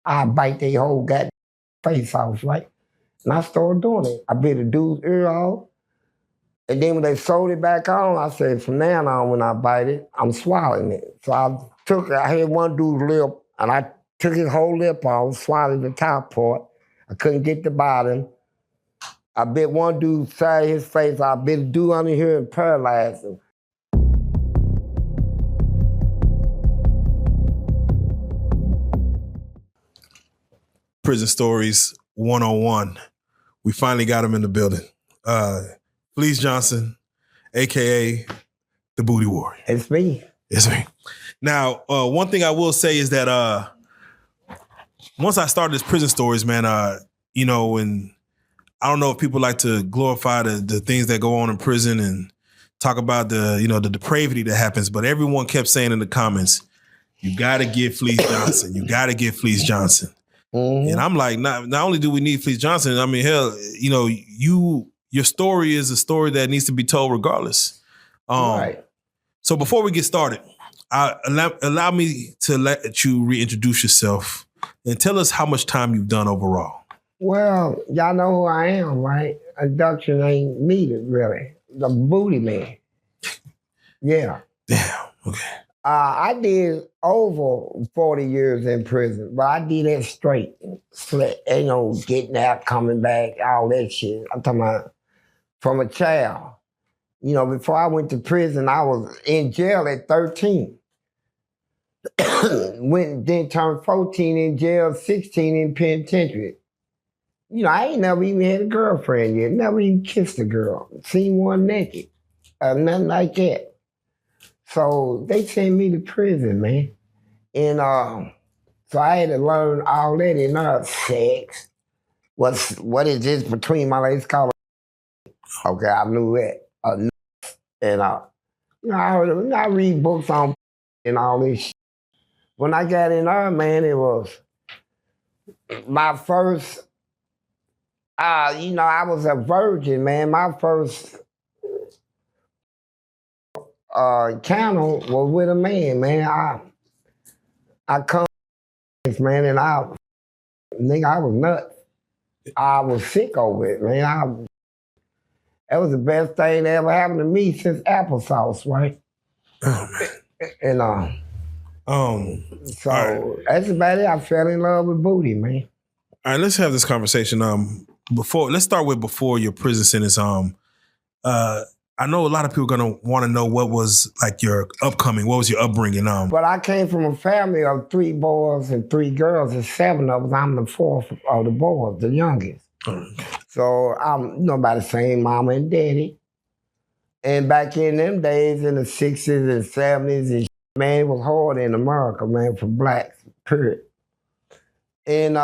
I bite their whole goddamn face off, right? And I started doing it. I bit a dude's ear off. And then when they sewed it back on, I said, from now on, when I bite it, I'm swallowing it. So I had one dude's lip, and I took his whole lip off, swallowed the top part. I couldn't get the bottom. I bit one dude's side of his face. I bit a dude under here and paralyzed him. Prison Stories 101. We finally got him in the building. Fleece Johnson, a.k.a. the Booty Warrior. It's me. It's me. Now, one thing I will say is that once I started this Prison Stories, man, you know, and I don't know if people like to glorify the things that go on in prison and talk about the depravity that happens, but everyone kept saying in the comments, you got to get Fleece Johnson. You got to get Fleece Johnson. Mm-hmm. And I'm like, not only do we need Fleece Johnson, I mean, hell, you know, your story is a story that needs to be told regardless. Right. So before we get started, allow me to let you reintroduce yourself and tell us how much time you've done overall. Well, y'all know who I am, right? Induction ain't needed, really. The Booty Man. Yeah. Damn, okay. I did over 40 years in prison, but I did that straight. You know, getting out, coming back, all that shit. I'm talking about from a child. You know, before I went to prison, I was in jail at 13. Then turned 14 in jail, 16 in penitentiary. You know, I ain't never even had a girlfriend yet. Never even kissed a girl. Seen one naked. Nothing like that. So they sent me to prison, man. And so I had to learn all that in sex. What is this between my legs called? Okay, I knew that. And you know, I read books on and all this shit. When I got in there, man, it was my first, you know, I was a virgin, man. My first encounter was with a man, man. I come, man, and I was nuts. I was sick over it, man. That was the best thing that ever happened to me since applesauce, right? Oh, man. And so right. That's about it. I fell in love with booty, man. All right, let's have this conversation. Let's start with before your prison sentence. I know a lot of people are gonna want to know what was like your upbringing. But I came from a family of 3 boys and 3 girls, and 7 of us. I'm the 4th of the boys, the youngest. So I'm, you know, by the same mama and daddy. And back in them days, in the 60s and 70s, and man, it was hard in America, man, for blacks, period. And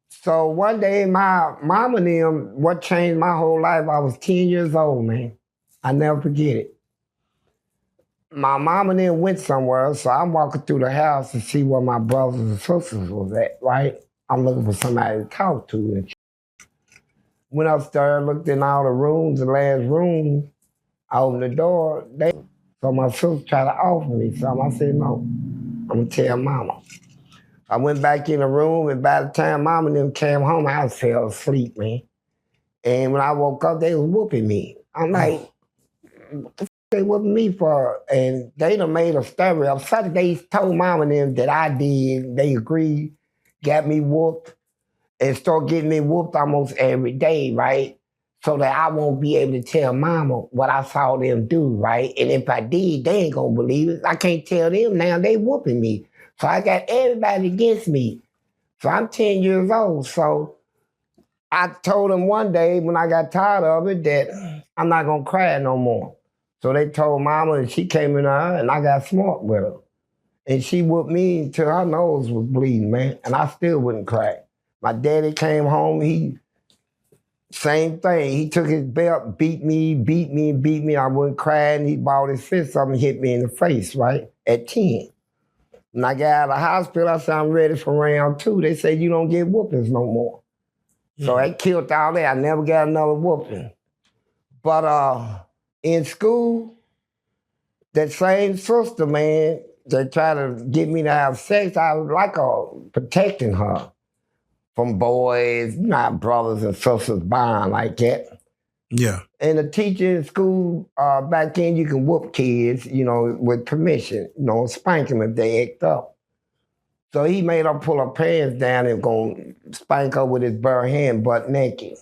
so one day, my mama and them, what changed my whole life, I was 10 years old, man. I never forget it. My mama and them went somewhere, so I'm walking through the house to see where my brothers and sisters was at, right? I'm looking for somebody to talk to. And went upstairs, looked in all the rooms, the last room, I opened the door. So my sister tried to offer me something. I said, no, I'm gonna tell mama. I went back in the room, and by the time mama and them came home, I fell asleep, man. And when I woke up, they was whooping me. I'm like, what the f they whooping me for? And they done made a story of something they told mama and them that I did. They agreed, got me whooped, and start getting me whooped almost every day, right? So that I won't be able to tell mama what I saw them do, right? And if I did, they ain't gonna believe it. I can't tell them now, they whooping me. So I got everybody against me. So I'm 10 years old. So I told them one day when I got tired of it that I'm not gonna cry no more. So they told mama, and she came in there, and I got smart with her. And she whooped me until her nose was bleeding, man. And I still wouldn't cry. My daddy came home, same thing. He took his belt, beat me. I wouldn't cry, and he balled his fist up and hit me in the face, right? At 10. When I got out of the hospital, I said, I'm ready for round 2. They said, you don't get whoopings no more. So that killed all that. I never got another whooping. But in school, that same sister, man, they try to get me to have sex, I was like protecting her from boys, not brothers and sisters buying like that. Yeah. And the teacher in school, back then you can whoop kids, with permission, spank them if they act up. So he made her pull her pants down and go spank her with his bare hand, butt naked.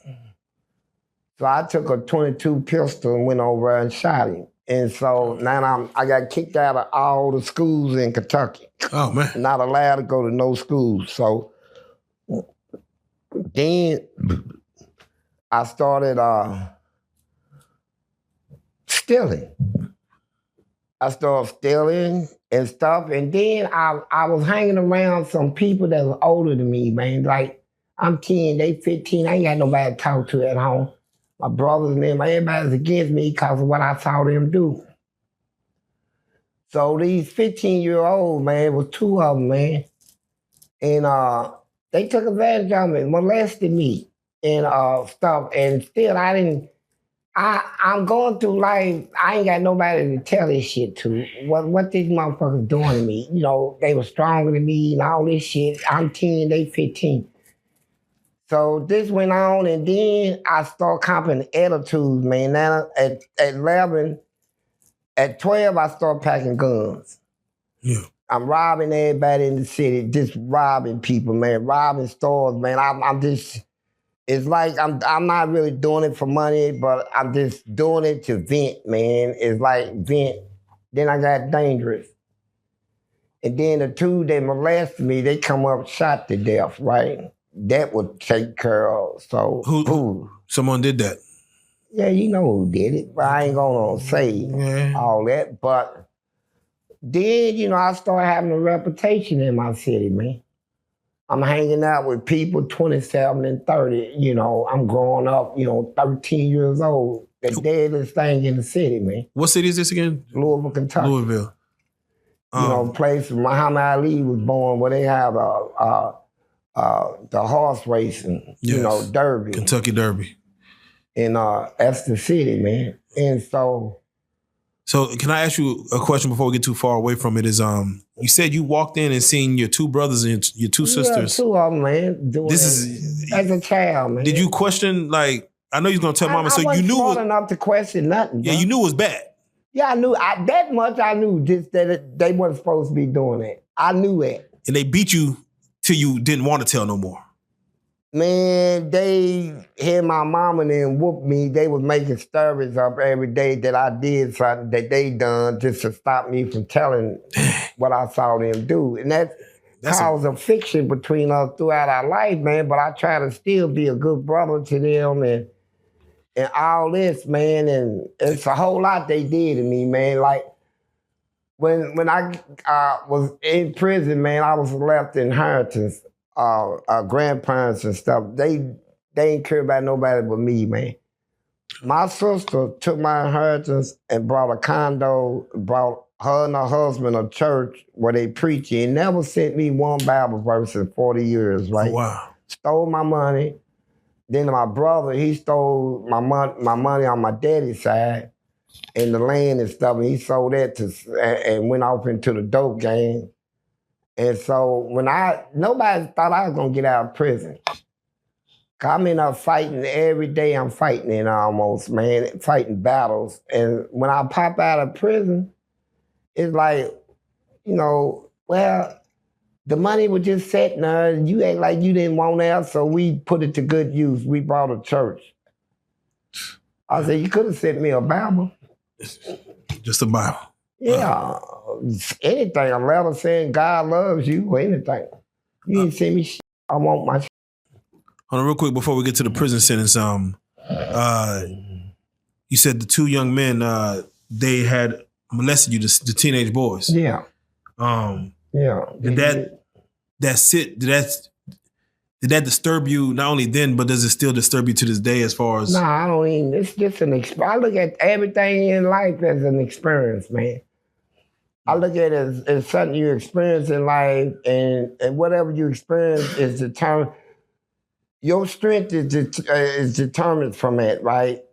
So I took a .22 pistol and went over and shot him. And so now I got kicked out of all the schools in Kentucky. Oh, man. Not allowed to go to no schools. So then I started stealing. I started stealing and stuff. And then I was hanging around some people that were older than me, man. Like, I'm 10, they 15. I ain't got nobody to talk to at home. My brothers and them, everybody's against me because of what I saw them do. So these 15-year-olds, man, was two of them, man. And they took advantage of me, molested me and stuff. And still, I'm going through life, I ain't got nobody to tell this shit to. What these motherfuckers doing to me. They were stronger than me and all this shit. I'm 10, they 15. So this went on, and then I started comping attitudes, man. Now at 11, at 12, I started packing guns. Yeah. I'm robbing everybody in the city, just robbing people, man, robbing stores, man. I'm just, it's like I'm not really doing it for money, but I'm just doing it to vent, man. It's like vent. Then I got dangerous. And then the two that molested me, they come up shot to death, right? That would take care of. So who? Someone did that. Yeah, you know who did it, but I ain't gonna say all that. But then, I started having a reputation in my city, man. I'm hanging out with people 27 and 30. I'm growing up, 13 years old. The deadliest thing in the city, man. What city is this again? Louisville, Kentucky. Louisville. Place where Muhammad Ali was born, where they have the horse racing, Derby. Kentucky Derby. And that's the city, man. And so can I ask you a question before we get too far away from it? Is you said you walked in and seen your two brothers and your two sisters. Two of them, man. As a child, man. Did you question, like, I know you was gonna tell mama, so you knew smart enough to question nothing. Yeah, bro. you knew it was bad. Yeah, I knew that much. I knew just that they weren't supposed to be doing that. I knew that. And they beat you till you didn't want to tell no more. Man, they had my mama and them whoop me. They was making stories up every day that I did something that they done just to stop me from telling what I saw them do. And that's caused a fiction between us throughout our life, man. But I try to still be a good brother to them and all this, man. And it's a whole lot they did to me, man. Like, when I was in prison, man, I was left inheritance. Grandparents and stuff, they ain't care about nobody but me, man. My sister took my inheritance and brought a condo, brought her and her husband a church where they preach. And never sent me one Bible verse in 40 years, right? Wow. Stole my money. Then my brother, he stole my money on my daddy's side and the land and stuff, and he sold that and went off into the dope game. And so nobody thought I was gonna get out of prison. I'm in there fighting every day. I'm fighting in almost, man, fighting battles. And when I pop out of prison, it's like, well, the money was just sitting there and you act like you didn't want that, so we put it to good use. We bought a church. I said, you could have sent me a Bible. Just a Bible. Yeah, anything, a letter saying God loves you or anything. You didn't send me shit. I want my shit. Hold on real quick before we get to the prison sentence. You said the two young men, they had molested you, the teenage boys. Yeah. Yeah. Did that disturb you not only then, but does it still disturb you to this day as far as? Nah, I don't even, it's just an experience. I look at everything in life as an experience, man. I look at it as something you experience in life, and whatever you experience is determined. Your strength is determined from it, right?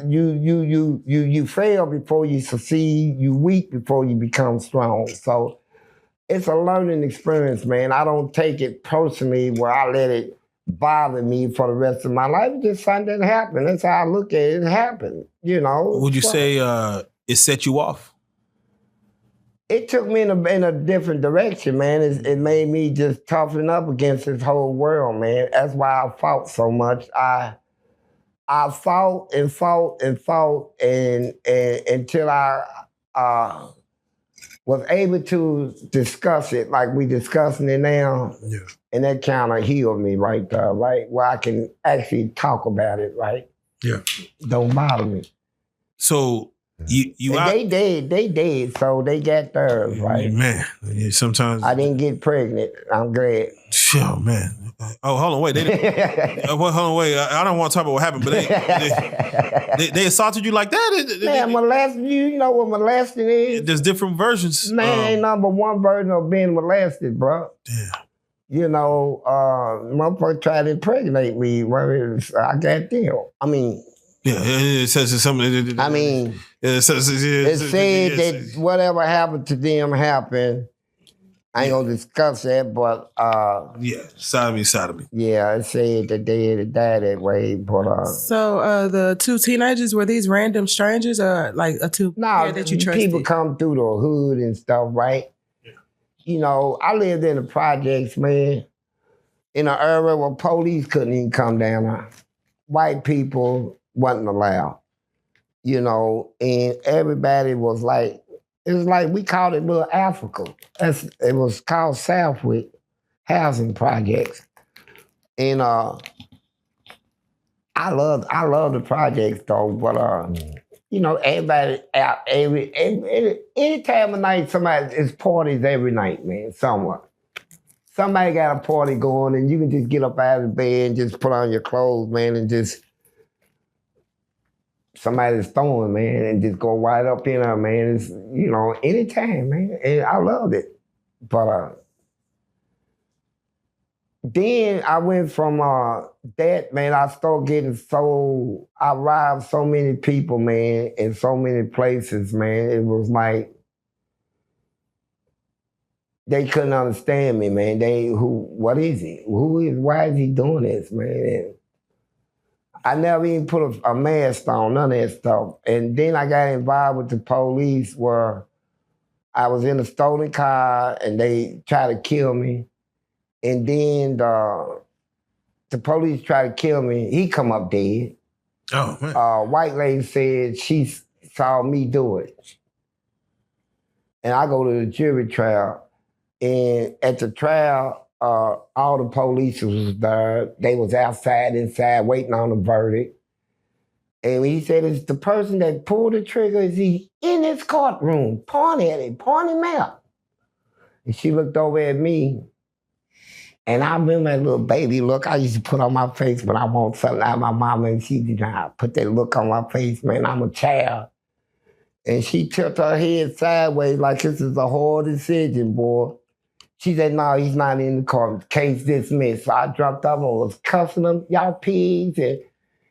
You fail before you succeed. You weak before you become strong. So it's a learning experience, man. I don't take it personally where I let it bother me for the rest of my life. It's just something that happened. That's how I look at it. It happened, you know. Would you say it set you off? It took me in a different direction, man. It made me just toughen up against this whole world, man. That's why I fought so much. I fought and fought and fought and until I was able to discuss it like we discussing it now. Yeah. And that kind of healed me right there, right? Where I can actually talk about it, right? Yeah. Don't bother me. So you they did, so they got theirs, right? Man, sometimes I didn't get pregnant. I'm glad. Oh man. Oh, hold on, wait. Hold on, wait. I don't want to talk about what happened, but they assaulted you like that? Man, molesting, you know what molesting is? There's different versions. Man, ain't number one version of being molested, bro. Damn. You know, motherfucker tried to impregnate me. I got them. I mean, yeah, it says something. I mean, it said that whatever happened to them happened. I ain't gonna discuss that, but yeah, sodomy. Yeah, it said that they died that way, but So the two teenagers, were these random strangers or like a two pair that you trusted? People come through the hood and stuff, right? Yeah. You know, I lived in the projects, man, in an area where police couldn't even come down there. White people wasn't allowed, you know, and everybody was like, it was like we called it Little Africa. It was called Southwick Housing Projects. And I love the projects though, but you know, everybody out any time of night, it's parties every night, man, somewhere. Somebody got a party going and you can just get up out of bed and just put on your clothes, man, and just somebody's throwing, man, and just go right up in there, man. It's, you know, anytime, man. And I loved it. But then I went from that, man, I started getting I robbed so many people, man, in so many places, man. It was like, they couldn't understand me, man. What is he? Why is he doing this, man? And I never even put a mask on, none of that stuff. And then I got involved with the police where I was in a stolen car and they tried to kill me. And then the police tried to kill me. He come up dead. Oh, man. White lady said she saw me do it. And I go to the jury trial. And at the trial, all the police was there. They was inside, waiting on the verdict. And he said, it's the person that pulled the trigger, is he in his courtroom, pointing at him, pointing him out. And she looked over at me. And I remember that little baby look I used to put on my face when I want something out of my mama, and she did not put that look on my face, man, I'm a child. And she tilted her head sideways like this is a hard decision, boy. She said, no, he's not in the court. Case dismissed. So I jumped up and was cussing them, y'all pigs. And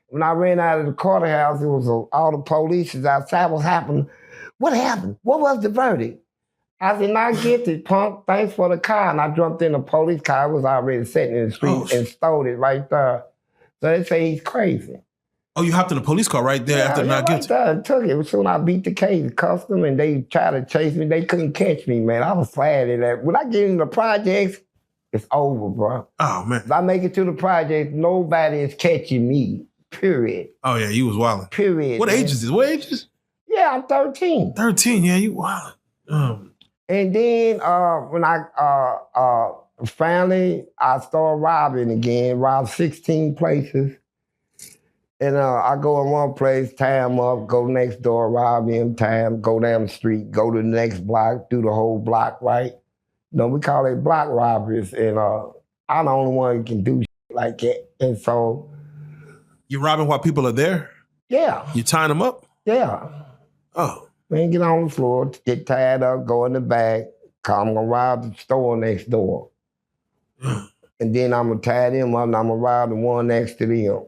when I ran out of the courthouse, it was all the police outside. What happened? What happened? What was the verdict? I said, not guilty, punk. Thanks for the car. And I jumped in the police car. I was already sitting in the street and stole it right there. So they say he's crazy. Oh, you hopped in a police car right there after not guilty? Right there. Took it. Soon I beat the case, cussed them, and they tried to chase me. They couldn't catch me, man. I was glad of that. When I get in the projects, it's over, bro. Oh, man. If I make it to the project, nobody is catching me, period. Oh, yeah, you was wilding. Period. What age is this? What age is? Yeah, I'm 13. 13, yeah, you wilding. And then when I finally, I started robbing again, robbed 16 places. And I go in one place, tie them up, go next door, rob them, tie them, go down the street, go to the next block, do the whole block, right? You know, we call it block robberies. And I'm the only one who can do shit like that. And so... You robbing while people are there? Yeah. You tying them up? Yeah. Oh. Man, get on the floor, get tied up, go in the back, I'm going to rob the store next door. And then I'm going to tie them up and I'm going to rob the one next to them.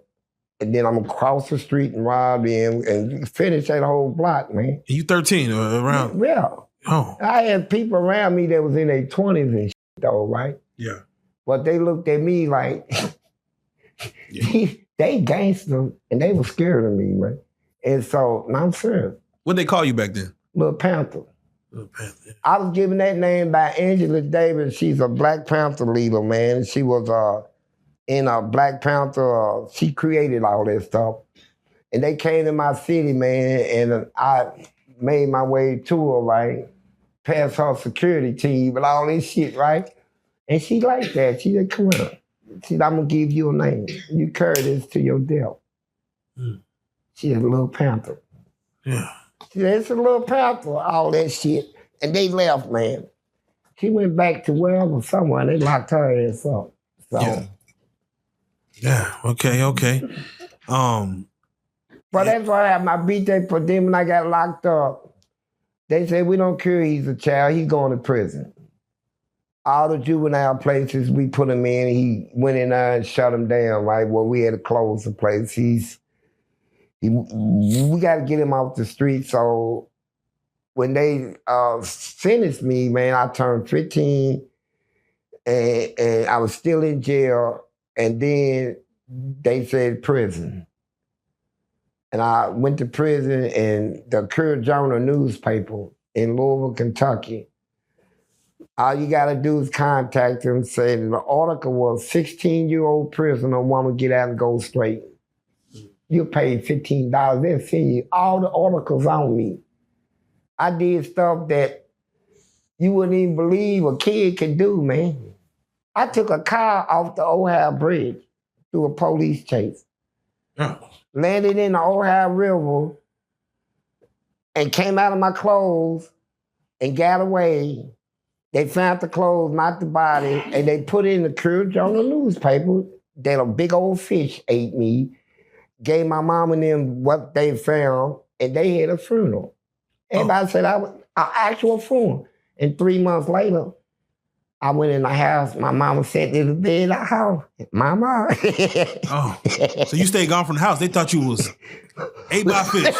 And then I'm going to cross the street and rob them and finish that whole block, man. You 13 around? Yeah. Oh. I had people around me that was in their 20s and shit though, right? Yeah. But they looked at me like, they gangster, and they were scared of me, man. And so, I'm serious. What'd they call you back then? Little Panther. Little Panther. Yeah. I was given that name by Angela Davis. She's a Black Panther leader, man. She was in a Black Panther. She created all that stuff. And they came to my city, man, and I made my way to her, right? Past her security team and all this shit, right? And she liked that. She said, come on. She said, I'm going to give you a name. You carry this to your death. She said, Little Panther. Yeah. She said, it's a Little Panther, all that shit. And they left, man. She went back to wherever, somewhere, and they locked her ass up. So. Yeah, okay. But that's why I had my BJ for them when I got locked up. They said, we don't care he's a child, he's going to prison. All the juvenile places we put him in, he went in there and shut him down, right? Well, we had to close the place. We got to get him off the street. So when they sentenced me, man, I turned 15 and I was still in jail. And then they said prison. And I went to prison, and the Courier Journal newspaper in Louisville, Kentucky, all you got to do is contact them, say that the article was 16-year-old prisoner want to get out and go straight. You pay $15, they'll send you all the articles on me. I did stuff that you wouldn't even believe a kid could do, man. I took a car off the Ohio Bridge through a police chase. Oh. Landed in the Ohio River and came out of my clothes and got away. They found the clothes, not the body, and they put it in the Courier Journal newspaper that a big old fish ate me, gave my mom and them what they found, and they had a funeral. Everybody said I was an actual funeral. And 3 months later, I went in the house. My mama sat in the bed in the house. Mama. Oh, so you stayed gone from the house. They thought you was ate by a fish.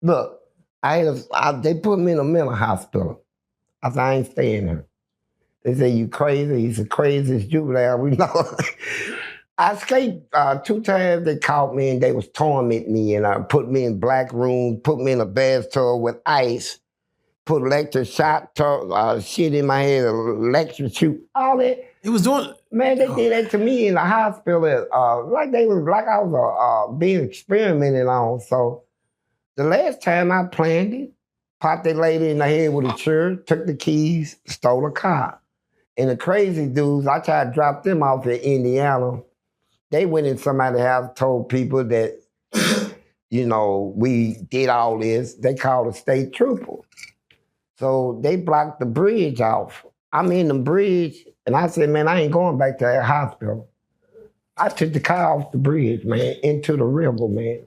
Look, they put me in a mental hospital. I said, I ain't staying there. They said, you crazy. He's the craziest juvenile we know. I escaped 2 times. They caught me and they was tormenting me and put me in black rooms, put me in a bathtub with ice, put electric shot, shit in my head, electric shoot, all that. It was doing... Man, they did that to me in the hospital, like I was being experimented on. So the last time I planned it, popped that lady in the head with a chair, took the keys, stole a car. And the crazy dudes, I tried to drop them off in Indiana. They went in somebody's house, told people that, we did all this. They called a state trooper. So they blocked the bridge off. I'm in the bridge, and I said, man, I ain't going back to that hospital. I took the car off the bridge, man, into the river, man.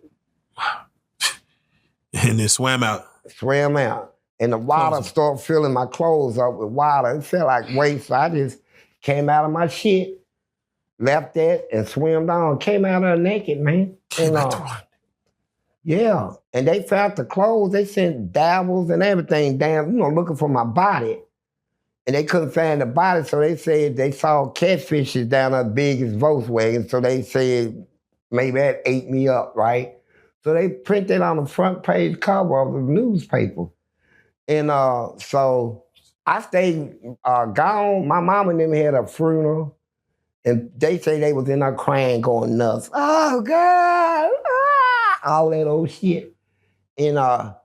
And then swam out. Swam out. And the water started filling my clothes up with water. It felt like waste. So I just came out of my shit, left that, and swam down. Came out of there naked, man. Yeah. And they found the clothes. They sent dabbles and everything down, looking for my body. And they couldn't find the body, so they said they saw catfishes down there big as Volkswagen. So they said maybe that ate me up, right? So they printed on the front page cover of the newspaper. And so I stayed gone. My mom and them had a funeral. And they say they was in there crying, going nuts. Oh, God. All that old shit. And I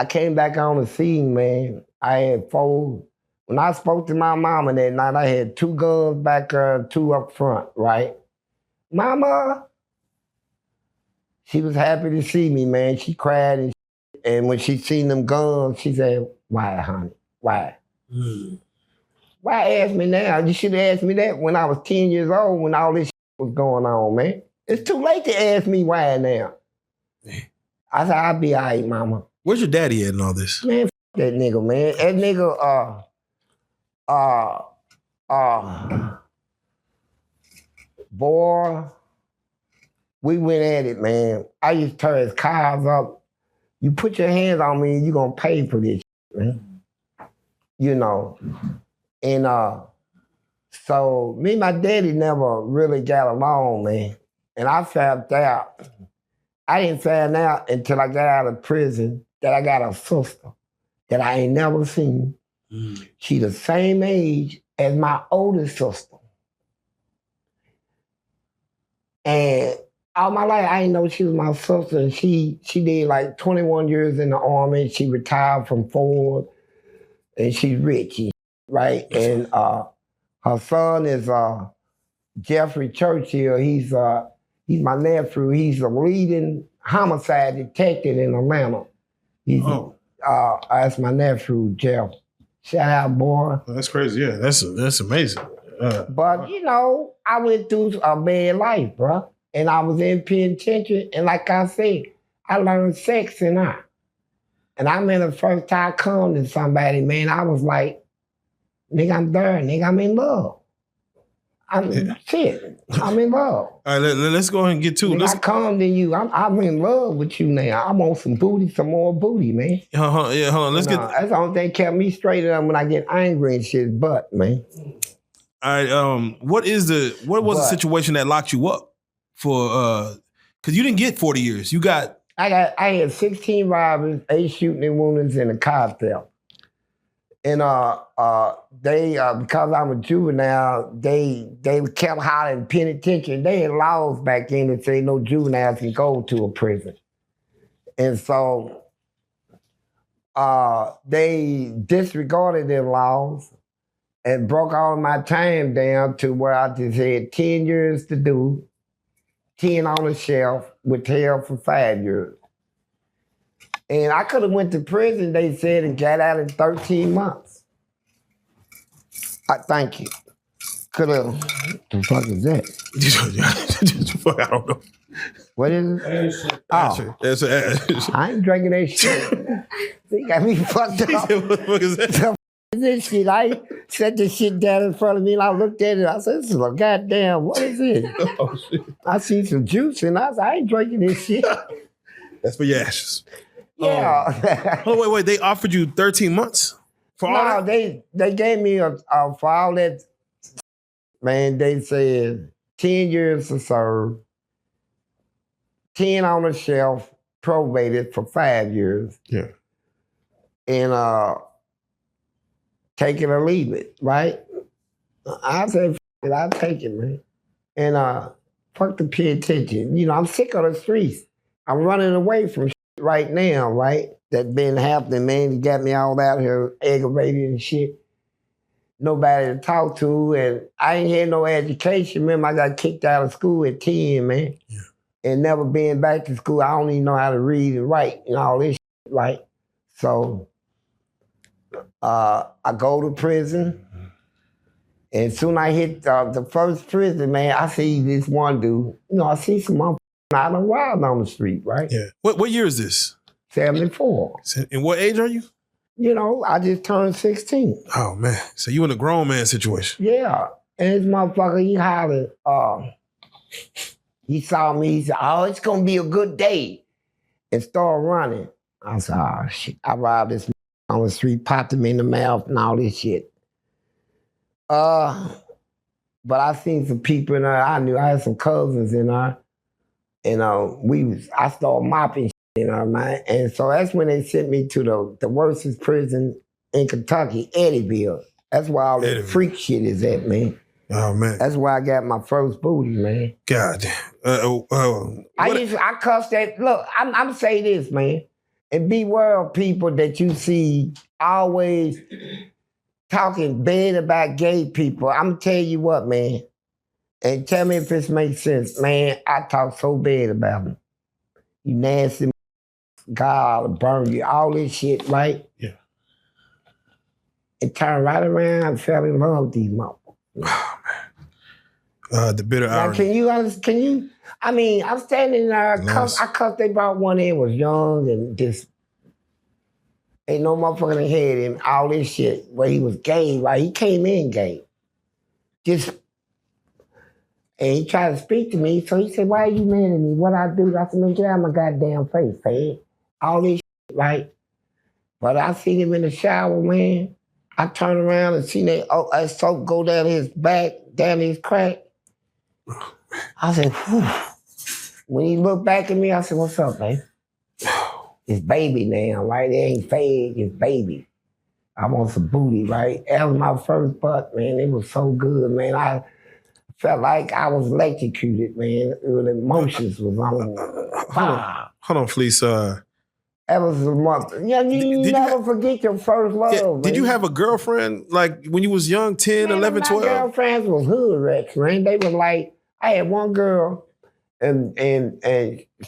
came back on the scene, man. I had 4. When I spoke to my mama that night, I had 2 guns back there, 2 up front, right? Mama. She was happy to see me, man. She cried and when she seen them guns, she said, why, honey? Why? Why ask me now? You should have asked me that when I was 10 years old, when all this shit was going on, man. It's too late to ask me why now. I said, I'll be all right, mama. Where's your daddy at in all this? Man, that nigga, man. That nigga, boy, we went at it, man. I used to tear his cars up. you put your hands on me, you gonna pay for this, man. You know, and so me and my daddy never really got along, man. And I found out, I didn't find out until I got out of prison that I got a sister that I ain't never seen. She the same age as my oldest sister. And all my life, I didn't know she was my sister. And she did like 21 years in the Army. She retired from Ford. And she's rich, right? And her son is Jeffrey Churchill. He's my nephew. He's a leading homicide detective in Atlanta. That's my nephew, Jeff. Shout out, boy. That's crazy. Yeah, that's amazing. But you know, I went through a bad life, bro, and I was in penitentiary. And like I said, I learned sex and And I remember the first time I come to somebody, man, I was like, nigga, I'm there, nigga, I'm in love. I'm in love. All right, let's go ahead and get to it. I come to you. I'm in love with you now. I want some booty, some more booty, man. Hold on. Let's get. That's the only thing kept me straight up when I get angry and shit. But man. All right. What was the situation that locked you up for? Because you didn't get 40 years. You got. I had 16 robberies, 8 shooting and woundings, and a car theft. And they because I'm a juvenile, they kept hollering penitentiary. They had laws back then that say no juveniles can go to a prison. And so they disregarded their laws and broke all my time down to where I just had 10 years to do, 10 on the shelf, withheld for 5 years. And I could have went to prison, they said, and got out in 13 months. Thank you. Could have. The fuck is that? I don't know. What is it? Oh, I ain't drinking that shit. They got me fucked up. What the fuck is that? The fuck is this shit? I set this shit down in front of me and I looked at it. I said, this is a goddamn, what is it? Oh, shit. I see some juice and I said, I ain't drinking this shit. That's for your ashes. Yeah. Oh, wait. They offered you 13 months for all that? They gave me for all that. Man, they said 10 years to serve, 10 on the shelf, probated for 5 years. Yeah. And take it or leave it, right? I said, it, I'll take it, man. And fuck the penitentiary. You know, I'm sick of the streets. I'm running away from right now, right? That been happening, man. It got me all out here aggravated and shit. Nobody to talk to, and I ain't had no education. Remember, I got kicked out of school at 10, man. Yeah. And never been back to school. I don't even know how to read and write and all this shit, right? So I go to prison, and soon I hit the first prison, man, I see this one dude. You know, I see some motherfuckers out and wild on the street, right? Yeah. What year is this? 74. And what age are you? You know, I just turned 16. Oh, man. So you in a grown man situation. Yeah. And this motherfucker, he hollered, he saw me, he said, oh, it's going to be a good day. And started running. I said, oh, shit. I robbed this on the street, popped him in the mouth and all this shit. But I seen some people in there. I knew I had some cousins in there. And I started mopping shit in there, man. And so that's when they sent me to the worstest prison in Kentucky, Eddyville. That's where all the freak shit is at, man. Oh, man. That's where I got my first booty, man. God damn. I cussed that. Look, I'm say this, man. And beware of people that you see always talking bad about gay people. I'm tell you what, man. And tell me if this makes sense, man. I talk so bad about them. You nasty, God will burn you, all this shit, right? Yeah. And turn right around and fell in love with these motherfuckers. Oh, man. The bitter irony. Can you? I mean, I'm standing there. I cussed. They brought one in, was young and just ain't no motherfucker that had him. All this shit where he was gay, right? He came in gay. And he tried to speak to me. So he said, "Why are you mad at me? What I do?" I said, "Man, get out of my goddamn face, man. All this right? But I seen him in the shower, man. I turned around and seen that soap go down his back, down his crack. I said, whew. When he looked back at me, I said, what's up, babe? It's baby now, right? It ain't fake, it's baby. I want some booty, right? That was my first butt, man. It was so good, man. I felt like I was electrocuted, man. The emotions was on. Hold on, Fleece. That was a month. Yeah, you never forget your first love. Yeah, did you have a girlfriend like when you was young, 10, 11, 12? My girlfriends was hood rats, man. They were like, I had one girl, and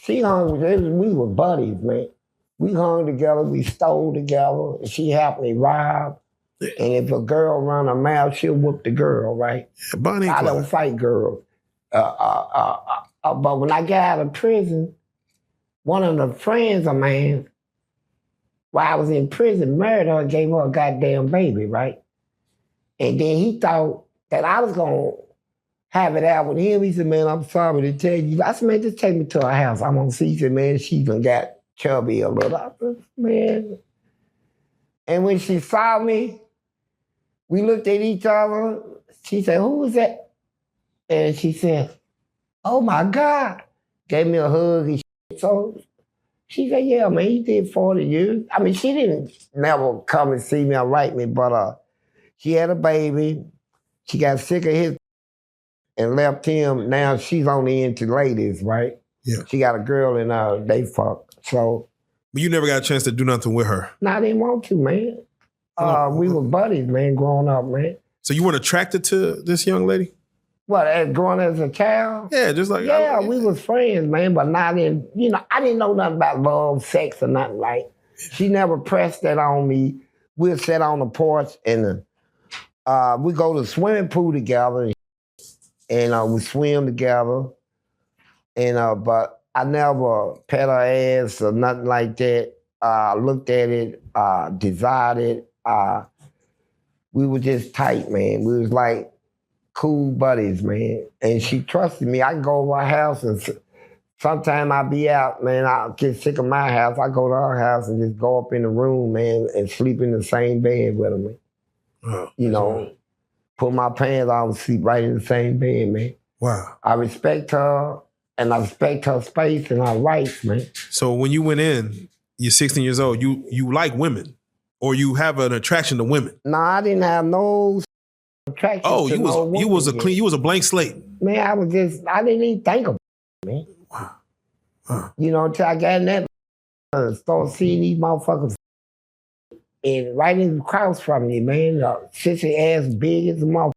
she hung with us. We were buddies, man. We hung together, we stole together, and she helped me rob. Yeah. And if a girl run her mouth, she'll whoop the girl, right? Yeah, Bonnie I don't fight girls. But when I got out of prison, one of the friends of mine, while I was in prison, married her and gave her a goddamn baby, right? And then he thought that I was going to have it out with him. He said, man, I'm sorry to tell you. I said, man, just take me to her house. I'm going to see. He said, man, she done got chubby a little. I said, man. And when she saw me, we looked at each other. She said, who is that? And she said, oh my God. Gave me a hug and shit. So she said, yeah, man, he did 40 years. I mean, she didn't never come and see me or write me, but she had a baby. She got sick of his and left him. Now she's only into ladies, right? Yeah. She got a girl and they fuck. So. But you never got a chance to do nothing with her? No, I didn't want to, man. We were buddies, man, growing up, man. So you weren't attracted to this young lady? What, growing as a child? Yeah, just like... Yeah, we was friends, man, but not in, I didn't know nothing about love, sex, or nothing like. She never pressed that on me. We'd sit on the porch and we go to the swimming pool together and we swim together. And but I never pet her ass or nothing like that. Looked at it, desired it. We were just tight, man. We was like cool buddies, man. And she trusted me. I can go over her house and sometime I be out, man. I get sick of my house. I go to her house and just go up in the room, man, and sleep in the same bed with her, man. Put my pants on and sleep right in the same bed, man. Wow. I respect her and I respect her space and her rights, man. So when you went in, you're 16 years old, you like women or you have an attraction to women? No, I didn't have no attraction to no woman. You was a blank slate. Man, I didn't even think about it, man. Wow. Huh. Until I got in that started seeing these motherfuckers and right in across from me, man, sissy ass big as a motherfucker.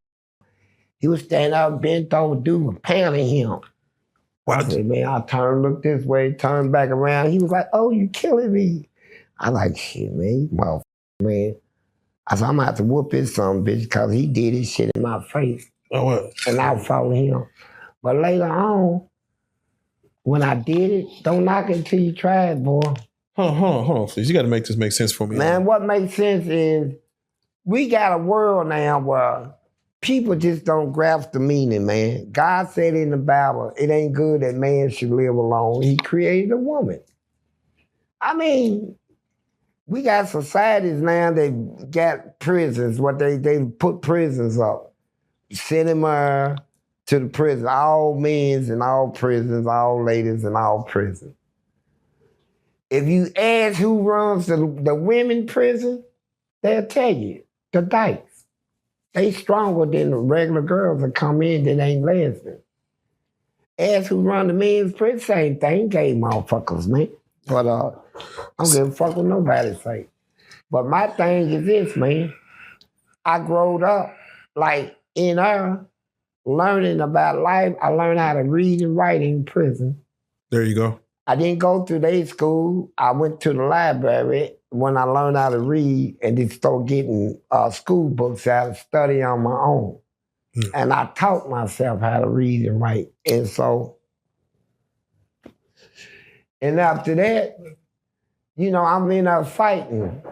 He was standing up, bent over, dude was pounding him. I said, man, I turned, looked this way, turned back around. He was like, oh, you killing me. I like, shit, man, you motherfucker, man. I said, I'm gonna have to whoop his son, bitch, because he did his shit in my face. Oh, what? And I followed him. But later on, when I did it, don't knock it until you try it, boy. Hold on, please. You got to make this make sense for me. Man, what makes sense is we got a world now where people just don't grasp the meaning, man. God said in the Bible, it ain't good that man should live alone. He created a woman. I mean, we got societies now that got prisons, they put prisons up. Send them to the prison, all men's and all prisons, all ladies and all prisons. If you ask who runs the women prison, they'll tell you, the dykes. They stronger than the regular girls that come in that ain't lesbian. Ask who run the men's prison, same thing, gay motherfuckers, man. But I don't give a fuck what nobody say. But my thing is this, man. I growed up like in her learning about life. I learned how to read and write in prison. There you go. I didn't go to their school. I went to the library when I learned how to read and then start getting school books out and study on my own. And I taught myself how to read and write. And so, and after that, I'm in there fighting.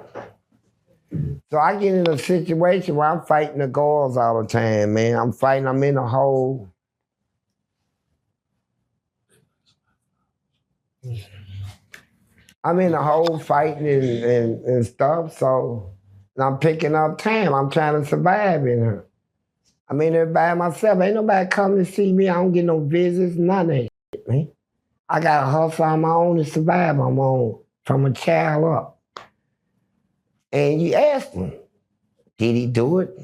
So I get in a situation where I'm fighting the girls all the time, man. I'm in a hole. I'm in the hole fighting and stuff, so I'm picking up time. I'm trying to survive in her. I'm in there by myself. Ain't nobody coming to see me. I don't get no visits, none of that shit, man. I got to hustle on my own to survive on my own from a child up. And you ask them, did he do it?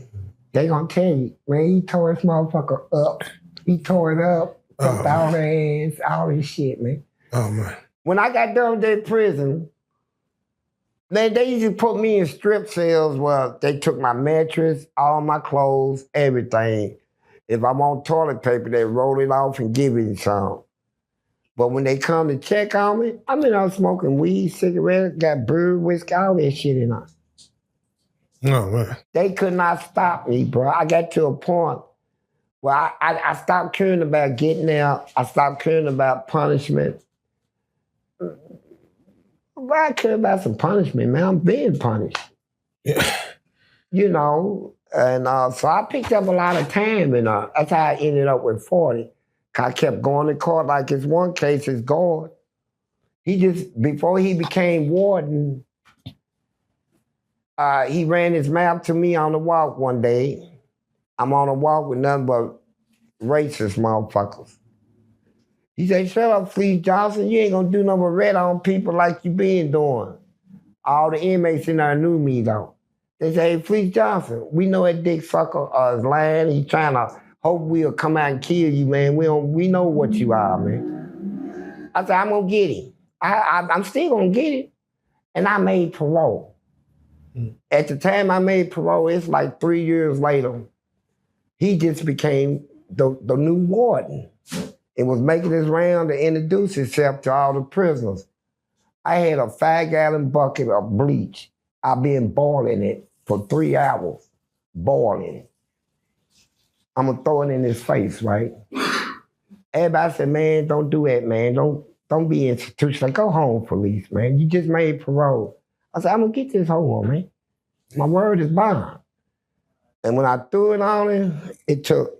They gonna tell you, man, he tore this motherfucker up. He tore it up, fucked all their ass, all this shit, man. Oh, man. When I got done with that prison, man, they used to put me in strip cells where they took my mattress, all my clothes, everything. If I want toilet paper, they roll it off and give me some. But when they come to check on me, I mean, I was smoking weed, cigarettes, got beer, whiskey, all that shit in there. Oh, man. They could not stop me, bro. I got to a point where I stopped caring about getting out. I stopped caring about punishment. Why I care about some punishment, man? I'm being punished. Yeah. You know, and so I picked up a lot of time, and that's how I ended up with 40. I kept going to court. Like this one case, his guard, he just, before he became warden, he ran his mouth to me on the walk one day. I'm on a walk with nothing but racist motherfuckers. He said, shut up, Fleece Johnson. You ain't gonna do nothing but red on people like you been doing. All the inmates in there knew me, though. They say, hey, Fleece Johnson, we know that dick sucker is lying. He's trying to hope we'll come out and kill you, man. We know what you are, man. I said, I'm gonna get him. I'm still gonna get him. And I made parole. At the time I made parole, it's like 3 years later, he just became the new warden. It was making his round to introduce himself to all the prisoners. I had a 5-gallon bucket of bleach. I've been boiling it for 3 hours, boiling it. I'm gonna throw it in his face, right? Everybody said, man, don't do that, man. Don't be institutional. Go home, police, man. You just made parole. I said, I'm gonna get this home, man. My word is bond. And when I threw it on him, it took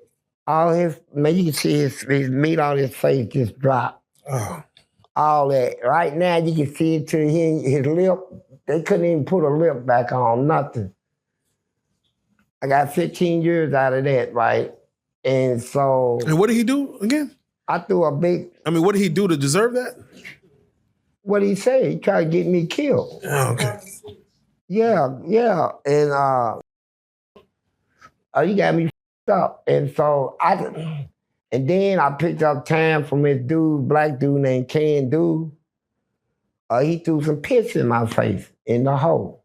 all his, man, you can see his meat on his face just drop. Oh. All that. Right now, you can see it to his lip. They couldn't even put a lip back on, nothing. I got 15 years out of that, right? And so... And what did he do again? I threw a big... I mean, what did he do to deserve that? What did he say? He tried to get me killed. Oh, okay. Yeah. And he got me up. And so and then I picked up time from this dude, black dude named Ken Dude. He threw some piss in my face in the hole.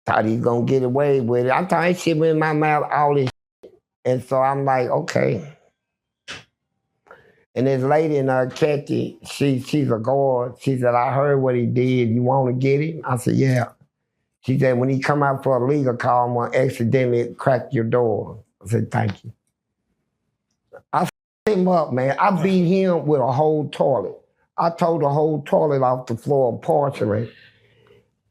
Thought he was gonna get away with it. I thought he shit in my mouth, all this shit. And so I'm like, okay. And this lady in Kathy, she's a guard. She said, I heard what he did. You want to get him? I said, yeah. She said, when he come out for a legal call, I'm going to accidentally crack your door. I said, thank you. I f***ed him up, man. I beat him with a whole toilet. I tore the whole toilet off the floor of porcelain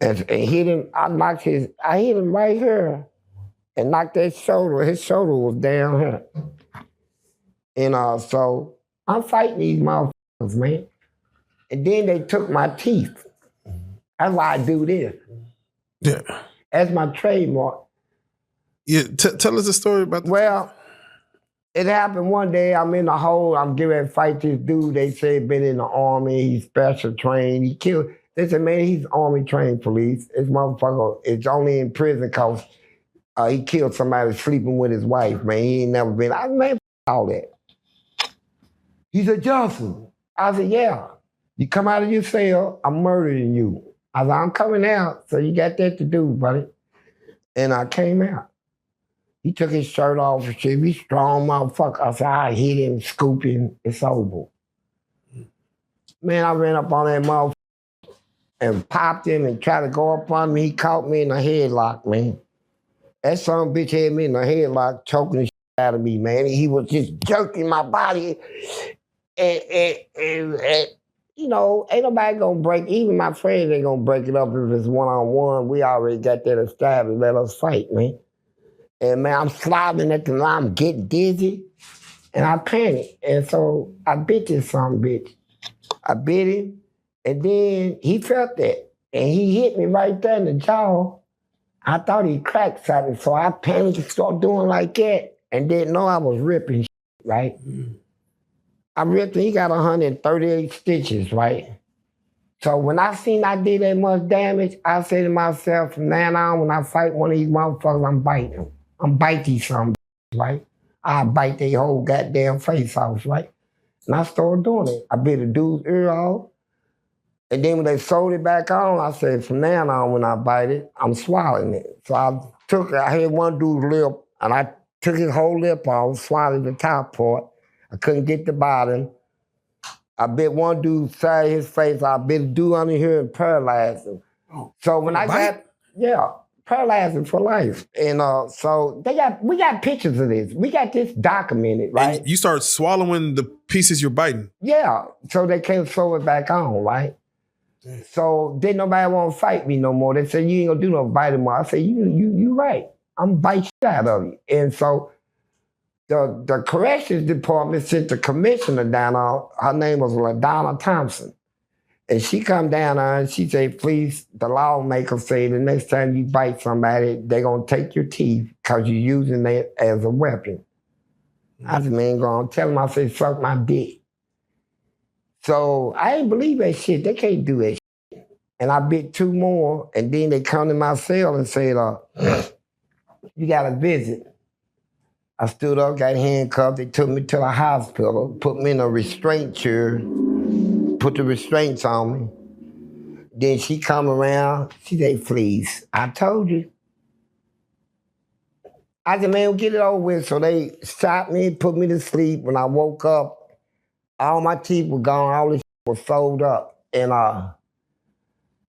and hit him. I hit him right here and knocked that shoulder. His shoulder was down here. And so I'm fighting these motherfuckers, man. And then they took my teeth. That's why I do this. Yeah. That's my trademark. Yeah, tell us a story about that. Well, it happened one day. I'm in the hole. I'm getting ready to fight this dude. They say he's been in the army. He's special trained. He killed. They said, man, he's army trained police. This motherfucker is only in prison because he killed somebody sleeping with his wife, man. He ain't never been. I man, all that. He said, Johnson. I said, yeah. You come out of your cell, I'm murdering you. I said, I'm coming out, so you got that to do, buddy. And I came out. He took his shirt off and shit. He's strong motherfucker. I said, I hit him, scoop him, it's over. Man, I ran up on that motherfucker and popped him and tried to go up on me. He caught me in a headlock, man. That son of a bitch had me in a headlock, choking the shit out of me, man. He was just jerking my body. And you know, ain't nobody gonna break, even my friends ain't gonna break it up if it's one-on-one. We already got that established. Let us fight, man. And man, I'm slobbing at the line, I'm getting dizzy, and I panic. And so I bit this son of a bitch. I bit him, And then he felt that. And he hit me right there in the jaw. I thought he cracked something, so I panicked and started doing like that and didn't know I was ripping, right? I ripped and he got 138 stitches, right? So when I seen I did that much damage, I said to myself, from now on, when I fight one of these motherfuckers, I'm biting them. I'm bite these some, right? I bite their whole goddamn face off, right? And I started doing it. I bit a dude's ear off. And then when they sewed it back on, I said, from now on, when I bite it, I'm swallowing it. So I had one dude's lip, and I took his whole lip off, swallowed the top part. I couldn't get the bottom. I bit one dude's side of his face. I bit a dude under here and paralyzed him. So when I got, paralyzed him for life. And so we got pictures of this. We got this documented, right? And you start swallowing the pieces you're biting. Yeah, so they can't sew it back on, right? So didn't nobody want to fight me no more. They said, you ain't gonna do no biting more. I said, you right. I'm bite shit out of you. And so the corrections department sent the commissioner down there. Her name was LaDonna Thompson. And she come down there and she said, please, the lawmaker say the next time you bite somebody, they gonna take your teeth because you're using it as a weapon. I said, man, go on, tell them I said, suck my dick. So I ain't believe that shit. They can't do that shit. And I bit two more, and then they come to my cell and said, you got a visit. I stood up, got handcuffed. They took me to the hospital, put me in a restraint chair, put the restraints on me. Then she come around, she said, Fleece, I told you. I said, man, get it over with. So they shot me, put me to sleep. When I woke up, all my teeth were gone, all this shit was folded up.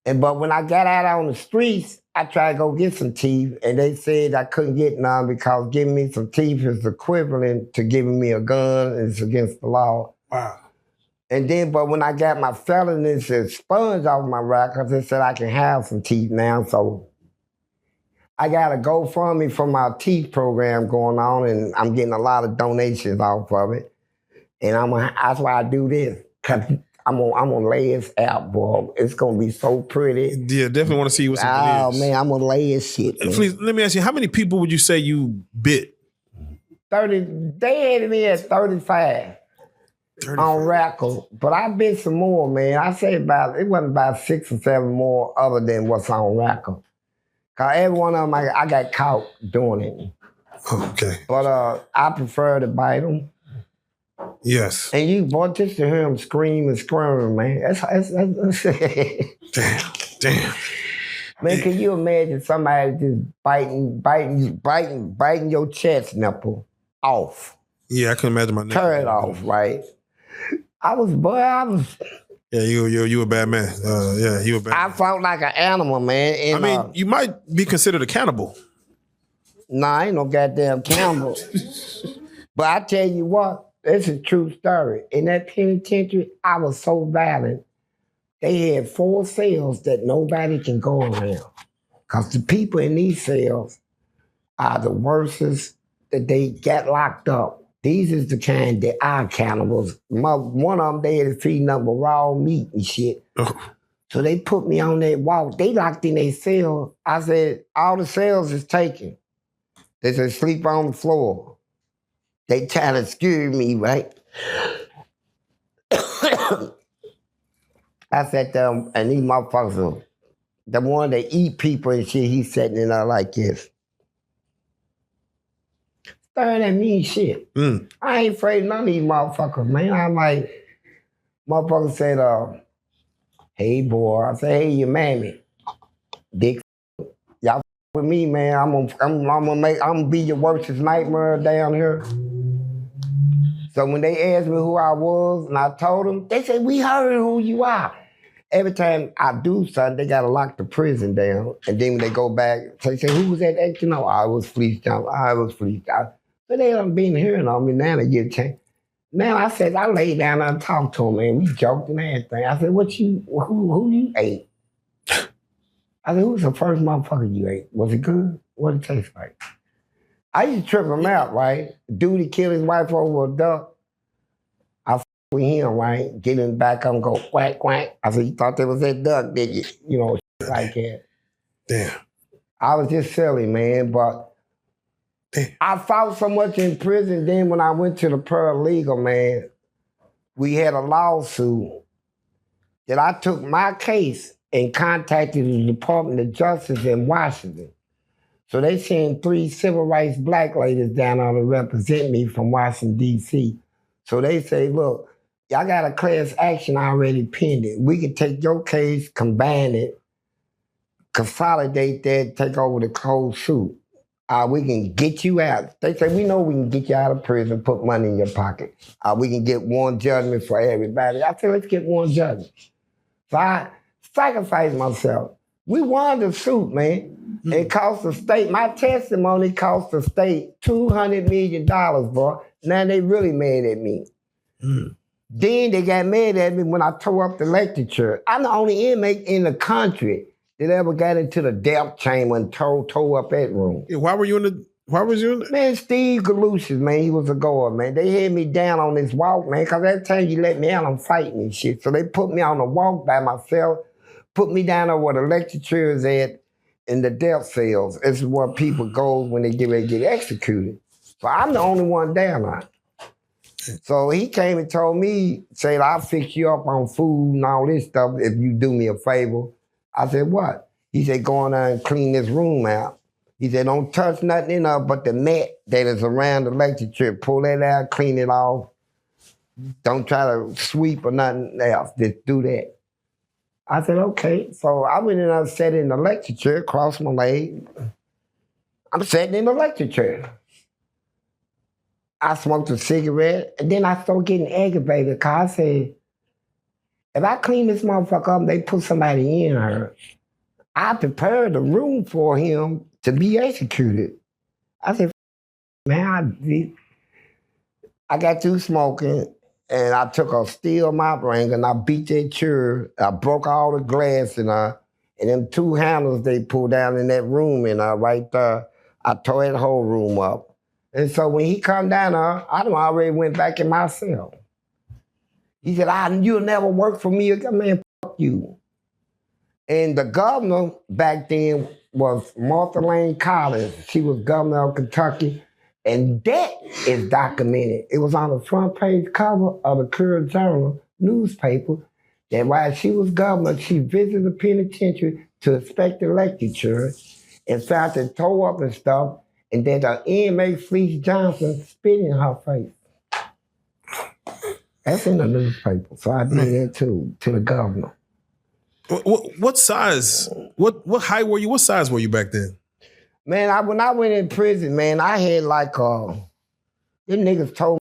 But when I got out on the streets, I tried to go get some teeth, and they said I couldn't get none because giving me some teeth is equivalent to giving me a gun. It's against the law. Wow. And then, but when I got my felonies expunged off my records, they said I can have some teeth now. So I got a GoFundMe for my teeth program going on, and I'm getting a lot of donations off of it. And that's why I do this, because I'm gonna lay this out, boy. It's gonna be so pretty. Yeah, definitely want to see what's Oh, man, I'm gonna lay this shit, man. Please, let me ask you, how many people would you say you bit? 30, they had me at 35 on record, but I bit some more, man. I say it wasn't about 6 or 7 more other than what's on record. Cause every one of them, I got caught doing it. Okay. But I prefer to bite them. Yes. And you boy, just to hear him scream and squirm, man. That's Damn. Man, can you imagine somebody just biting your chest nipple off? Yeah, I can imagine my nipple. Turn it off, right? I was. Yeah, you a bad man. Yeah, you a bad man. I felt like an animal, man. And, I mean, you might be considered a cannibal. Nah, I ain't no goddamn cannibal. But I tell you what, it's a true story. In that penitentiary, I was so violent. They had 4 cells that nobody can go around. Because the people in these cells are the worstest that they got locked up. These is the kind that are cannibals. One of them, they had feeding up with raw meat and shit. Oh. So they put me on that wall. They locked in their cell. I said, all the cells is taken. They said, sleep on the floor. They trying to scare me, right? I sat there, and these motherfuckers, the one that eat people and shit, he's sitting in there like this. Staring at me and shit. I ain't afraid of none of these motherfuckers, man. I'm like, motherfucker said, hey, boy. I said, hey, your mammy. Big y'all with me, man. I'm gonna be your worstest nightmare down here. So when they asked me who I was and I told them, they said, we heard who you are. Every time I do something, they gotta lock the prison down. And then when they go back, so they say, who was that? You know, I was Fleece Johnson. I was Fleece Johnson. But they done been hearing on me. Now they get a chance. Now I said, I laid down and I talked to them, man. We joked and everything. I said, who you ate? I said, who's the first motherfucker you ate? Was it good? What did it taste like? I used to trip him out, right? Dude, he killed his wife over a duck. with him, right? Get in the back of him, go quack, quack. I said, you thought that was that duck, did you? You know, like that. Damn. I was just silly, man, but I fought so much in prison. Then when I went to the paralegal, man, we had a lawsuit that I took my case and contacted the Department of Justice in Washington. So they sent 3 civil rights black ladies down there to represent me from Washington, D.C. So they say, look, y'all got a class action already pending. We can take your case, combine it, consolidate that, take over the whole suit. We can get you out. They say, we know we can get you out of prison, put money in your pocket. We can get one judgment for everybody. I said, let's get one judgment. So I sacrificed myself. We won the suit, man. It cost the state, my testimony cost the state $200 million, bro. Now they really mad at me. Then they got mad at me when I tore up the lecture. I'm the only inmate in the country that ever got into the death chamber and tore up that room. Yeah, why was you in the? Man, Steve Galucius, man, he was a guard, man. They had me down on this walk, man, because every time you let me out, I'm fighting and shit. So they put me on the walk by myself, put me down there where the lecture chair is at, in the death cells. This is where people go when they get ready to get executed. So I'm the only one down there. So he came and told me, said, I'll fix you up on food and all this stuff if you do me a favor. I said, what? He said, go on there and clean this room out. He said, don't touch nothing in there but the mat that is around the lecture chair. Pull that out, clean it off. Don't try to sweep or nothing else. Just do that. I said, okay. So I went in and sat in the lecture chair, crossed my leg. I'm sitting in the lecture chair. I smoked a cigarette, and then I started getting aggravated because I said, if I clean this motherfucker up and they put somebody in her, I prepared the room for him to be executed. I said, man, I got through smoking, and I took a steel mop wrench and I beat that chair. I broke all the glass in her, and them 2 handles they pulled down in that room in her right there, I tore that whole room up. And so when he come down there, I done already went back in my cell. He said, you'll never work for me again. Man, fuck you. And the governor back then was Martha Lane Collins. She was governor of Kentucky. And that is documented. It was on the front page cover of the Courier Journal newspaper that while she was governor, she visited the penitentiary to inspect the lecture and found it tore up and stuff, and that the inmate Fleece Johnson spit in her face. That's in the newspaper. So I did that too, to the governor. What size? What height were you? What size were you back then? Man, when I went in prison, man, I had like, them niggas told me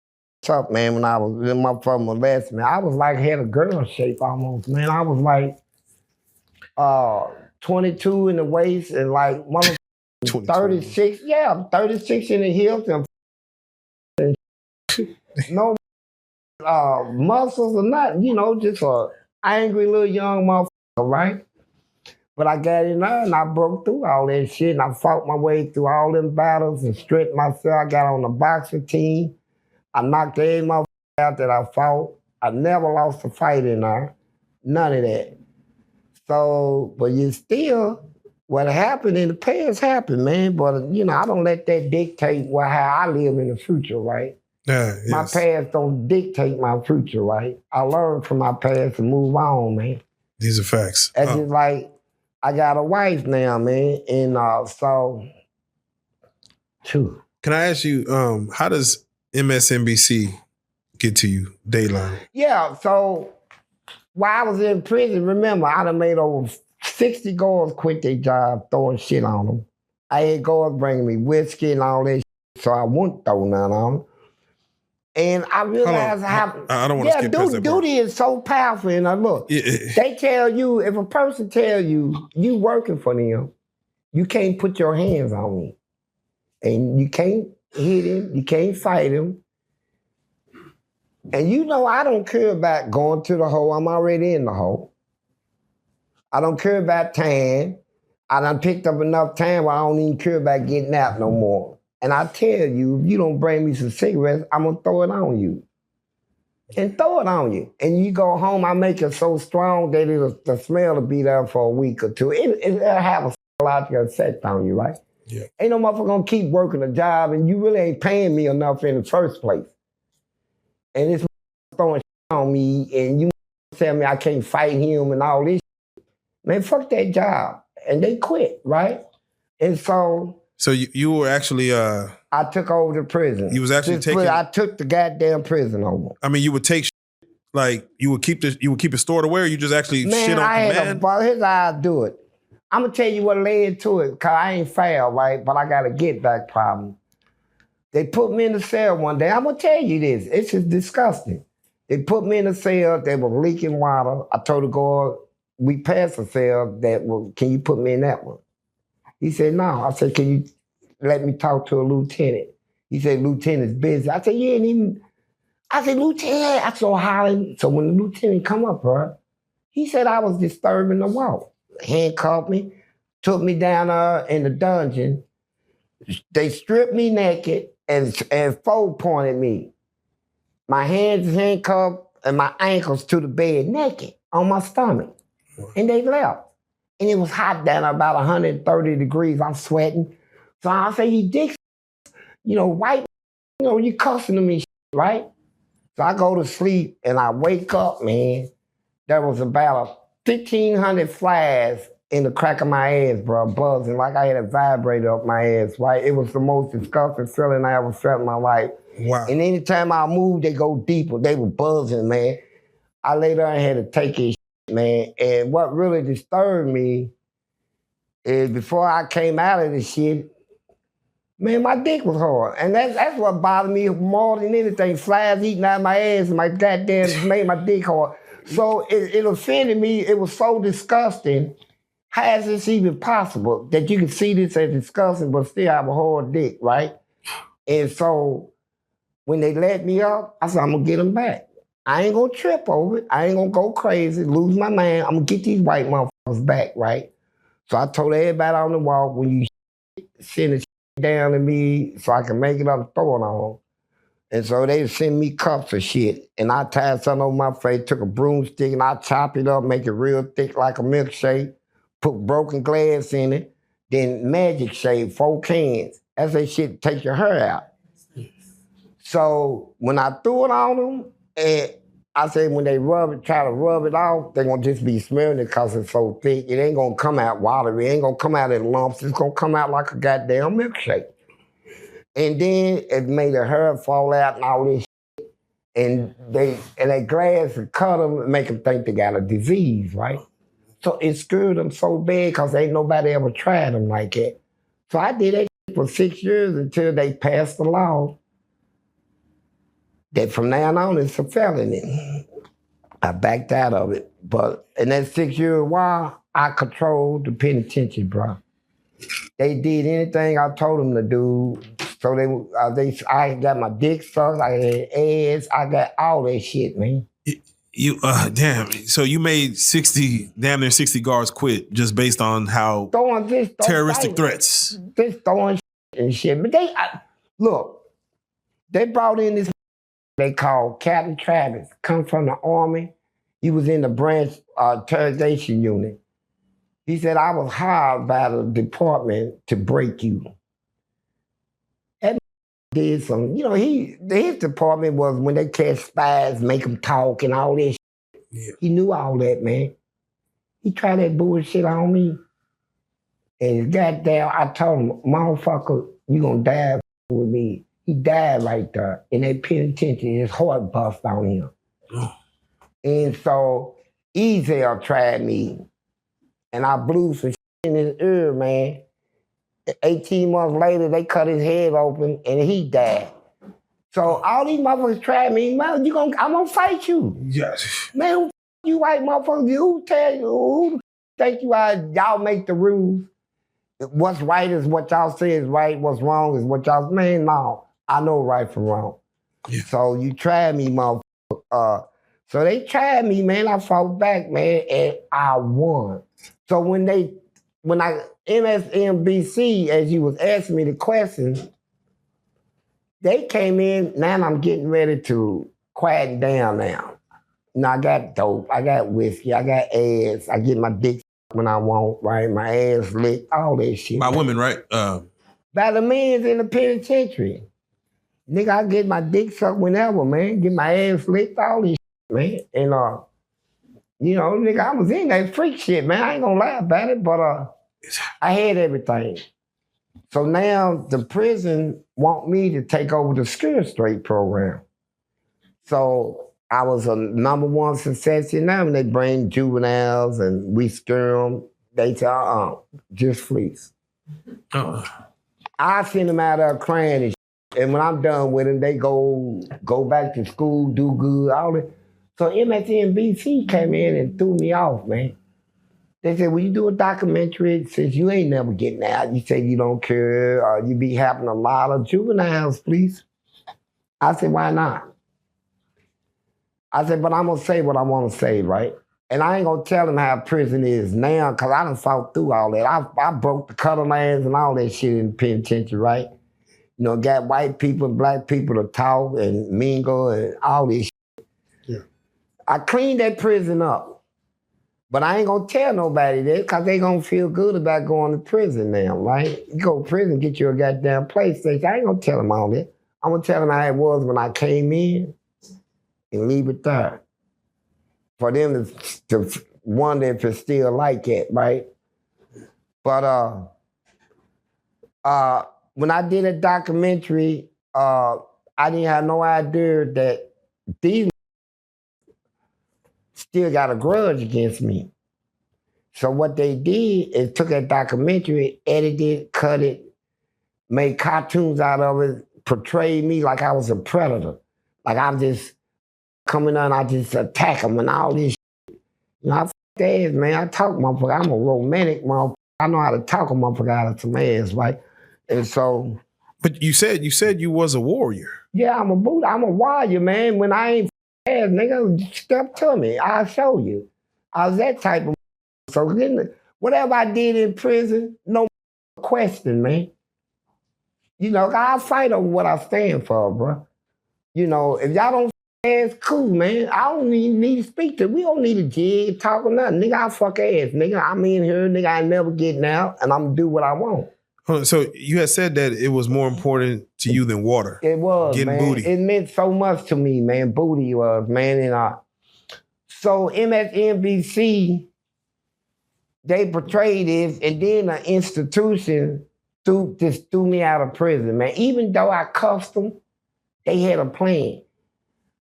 what's up, man, when I was in my first molestation, man. I was like, had a girl shape almost, man. I was like 22 in the waist and like 36. Yeah, I'm 36 in the hips and no muscles or nothing, you know, just a angry little young motherfucker, right? But I got in there and I broke through all that shit and I fought my way through all them battles and stretched myself. I got on the boxing team. I knocked every motherfucker out that I fought. I never lost a fight in there. None of that. So, but you still, what happened in the past happened, man. But, you know, I don't let that dictate how I live in the future, right? Yes. My past don't dictate my future, right? I learned from my past and move on, man. These are facts. That's just like, I got a wife now, man, and so, too. Can I ask you, how does MSNBC get to you, Dayline? Yeah, so while I was in prison, remember, I done made over 60 guards quit their job throwing shit on them. I had guards bringing me whiskey and all that shit, so I wouldn't throw none on them. And I realized how... I don't want to skip past that part. Duty is so powerful. And look, they tell you, if a person tell you, you working for them, you can't put your hands on me. And you can't hit him, you can't fight him. And you know I don't care about going to the hole, I'm already in the hole. I don't care about time. I done picked up enough time where I don't even care about getting out no more. And I tell you, if you don't bring me some cigarettes, I'm gonna throw it on you. and throw it on you. And you go home, I make it so strong that the smell will be there for a week or two. It'll have a psychological effect on you, right? Yeah. Ain't no motherfucker gonna keep working a job and you really ain't paying me enough in the first place. And this throwing shit on me and you tell me I can't fight him and all this shit. Man, fuck that job. And they quit, right? And so you were actually I took over the prison. You was actually I took the goddamn prison over. I mean, you would take like you would keep it stored away, or you just actually shit on command? Here's how I do it. I'm gonna tell you what led to it, cause I ain't fail, right? But I got a get back problem. They put me in the cell one day. I'm gonna tell you this. It's just disgusting. They put me in the cell. They were leaking water. I told the guard, we passed a cell can you put me in that one? He said, no. I said, can you let me talk to a lieutenant? He said, lieutenant's busy. I said, you ain't even. I said, lieutenant. I saw hollering. So when the lieutenant come up, bro, he said I was disturbing the walk. Handcuffed me, took me down in the dungeon. They stripped me naked and four-pointed me. My hands handcuffed and my ankles to the bed naked on my stomach. And they left. And it was hot down about 130 degrees. I'm sweating. So I say, you dicks, white, you cussing to me, right? So I go to sleep and I wake up, man. There was about 1,500 flies in the crack of my ass, bro, buzzing like I had a vibrator up my ass, right? It was the most disgusting feeling I ever felt in my life. Wow. And anytime I moved, they go deeper. They were buzzing, man. I lay there and had to take it, man. And what really disturbed me is before I came out of this shit, man, my dick was hard. And that's what bothered me more than anything. Flies eating out my ass and my goddamn made my dick hard. So it offended me. It was so disgusting. How is this even possible that you can see this as disgusting but still have a hard dick, right? And so when they let me up, I said, I'm going to get them back. I ain't going to trip over it. I ain't going to go crazy, lose my mind. I'm going to get these white motherfuckers back, right? So I told everybody on the walk, when you send the down to me so I can make it up and throw it on. And so they send me cups of shit. And I tied something on my face, took a broomstick, and I chop it up, make it real thick like a milkshake, put broken glass in it, then magic shade, 4 cans. That's that shit to take your hair out. So when I threw it on them, and I said when they try to rub it off, they're gonna just be smearing it because it's so thick. It ain't gonna come out watery. It ain't gonna come out in lumps. It's gonna come out like a goddamn milkshake. And then it made her hair fall out and all this shit. And that glass would cut them and make them think they got a disease, right? So it scared them so bad because ain't nobody ever tried them like that. So I did that for 6 years until they passed the law that from now on it's a felony. I backed out of it. But in that 6 year while, I controlled the penitentiary, bro. They did anything I told them to do. So I got my dick sucked, I had ass, I got all that shit, man. You damn. So you made damn near 60 guards quit just based on how terroristic threats. Just throwing shit and shit. But they brought in this they called Captain Travis, come from the Army. He was in the branch interrogation unit. He said, I was hired by the department to break you. That did some, his department was when they catch spies, make them talk and all this shit. Yeah. He knew all that, man. He tried that bullshit on me. And goddamn, I told him, motherfucker, you gonna die with me. He died right there in that penitentiary. His heart bust on him. Oh. And so Ezel tried me. And I blew some shit in his ear, man. 18 months later, they cut his head open and he died. So all these motherfuckers tried me, man, I'm gonna fight you. Yes. Man, who you white motherfuckers? Who tell you, who think you are? Y'all make the rules. What's right is what y'all say is right. What's wrong is what y'all, man, no. I know right from wrong. Yeah. So you tried me, motherfucker. So they tried me, man. I fought back, man, and I won. So when MSNBC, as you was asking me the question, they came in, now I'm getting ready to quieting down now. You know, I got dope, I got whiskey, I got ass, I get my dick when I want, right? My ass licked, all that shit. By women, right? By the men's in the penitentiary. Nigga, I get my dick sucked whenever, man. Get my ass licked, all this shit, man. And, you know, nigga, I was in that freak shit, man. I ain't gonna lie about it, but I had everything. So now the prison want me to take over the Skirt Straight program. So I was a #1 success in them. They bring juveniles and we scare them. They tell, just Fleece. I send them out there crying and shit. And when I'm done with them, they go back to school, do good, all that. So MSNBC came in and threw me off, man. They said, well, you do a documentary since you ain't never getting out. You say you don't care, or you be having a lot of juveniles, please. I said, why not? I said, but I'm going to say what I want to say, right? And I ain't going to tell them how prison is now, because I done fought through all that. I broke the cutter lines and all that shit in the penitentiary, right? You know, got white people and black people to talk and mingle and all this shit. Yeah. I cleaned that prison up. But I ain't gonna tell nobody that because they gonna feel good about going to prison now, right? You go to prison, get you a goddamn PlayStation. I ain't gonna tell them all that. I'm gonna tell them how it was when I came in and leave it there. For them to wonder if it's still like it, right? But when I did a documentary, I didn't have no idea that these still got a grudge against me. So what they did is took that documentary, edited, cut it, made cartoons out of it, portrayed me like I was a predator. Like I'm just coming on, I just attack them and all this shit. You know, I fuck ass, man. I talk motherfucker. I'm a romantic motherfucker. I know how to talk a motherfucker out of some ass, right? And so. But you said you was a warrior. Yeah, I'm a warrior, man. When I ain't ass, nigga, step to me. I'll show you. I was that type of. So whatever I did in prison, no question, man. You know, I'll fight over what I stand for, bro. You know, if y'all don't ass, cool, man. I don't need to speak to. We don't need a jig, talk or nothing. Nigga, I fuck ass. Nigga, I'm in here, nigga, I ain't never getting out, and I'm gonna do what I want. So you had said that it was more important to you than water. It was, getting man. Booty. It meant so much to me, man. Booty was, man. And so MSNBC, they portrayed this, and then an institution threw me out of prison, man. Even though I cuffed them, they had a plan.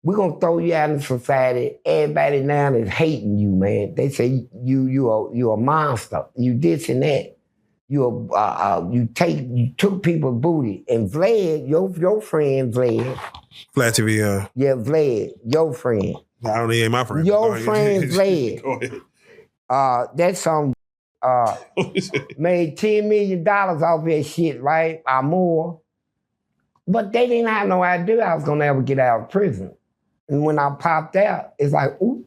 We're gonna throw you out in society. Everybody now is hating you, man. They say you a monster. You this and that. You took people's booty. And Vlad, your friend Vlad. Vlad TV, Yeah, Vlad, your friend. I don't think he ain't my friend. Your friend Vlad. Go ahead. That song made $10 million off that shit, right? Or more. But they didn't have no idea I was gonna ever get out of prison. And when I popped out, it's like, ooh.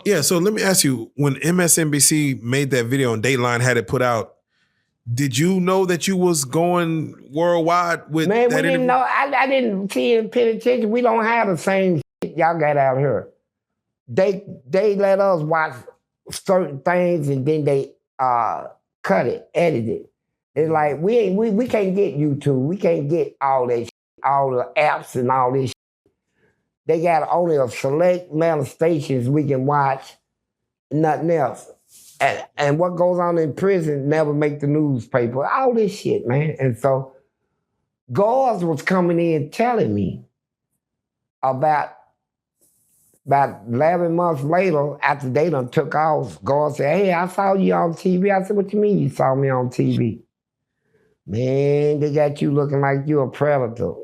Yeah, so let me ask you, when MSNBC made that video and Dateline had it put out, did you know that you was going worldwide with Man, that we didn't know. I didn't see in penitentiary. We don't have the same shit y'all got out here. They let us watch certain things and then they cut it, edit it. It's like we can't get YouTube. We can't get all that shit, all the apps and all this shit. They got only a select amount of stations we can watch, nothing else. And what goes on in prison never make the newspaper. All this shit, man. And so guards was coming in telling me about 11 months later, after they done took off, guards said, hey, I saw you on TV. I said, what you mean you saw me on TV? Man, they got you looking like you a predator.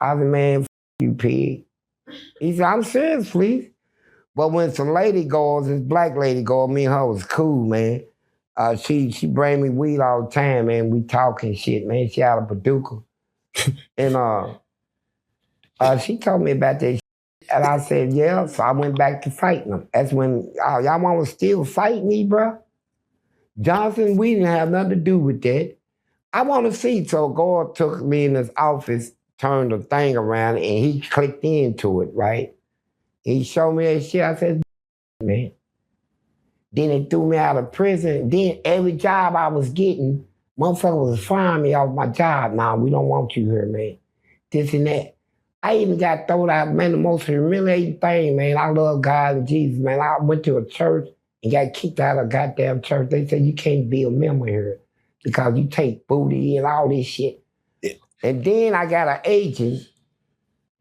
I said, man, you pig. He said, I'm serious, please. But when some lady goes, this black lady goes, me and her was cool, man. She bring me weed all the time, man. We talking shit, man. She out of Paducah. And she told me about that shit. And I said, yeah. So I went back to fighting them. That's when, y'all want to still fight me, bro? Johnson, we didn't have nothing to do with that. I want to see. So God took me in his office, turned the thing around, and he clicked into it, right? He showed me that shit. I said, man. Then they threw me out of prison. Then every job I was getting, motherfuckers was firing me off my job. Nah, we don't want you here, man. This and that. I even got thrown out, man, the most humiliating thing, man. I love God and Jesus, man. I went to a church and got kicked out of a goddamn church. They said, you can't be a member here because you take booty and all this shit. Yeah. And then I got an agent,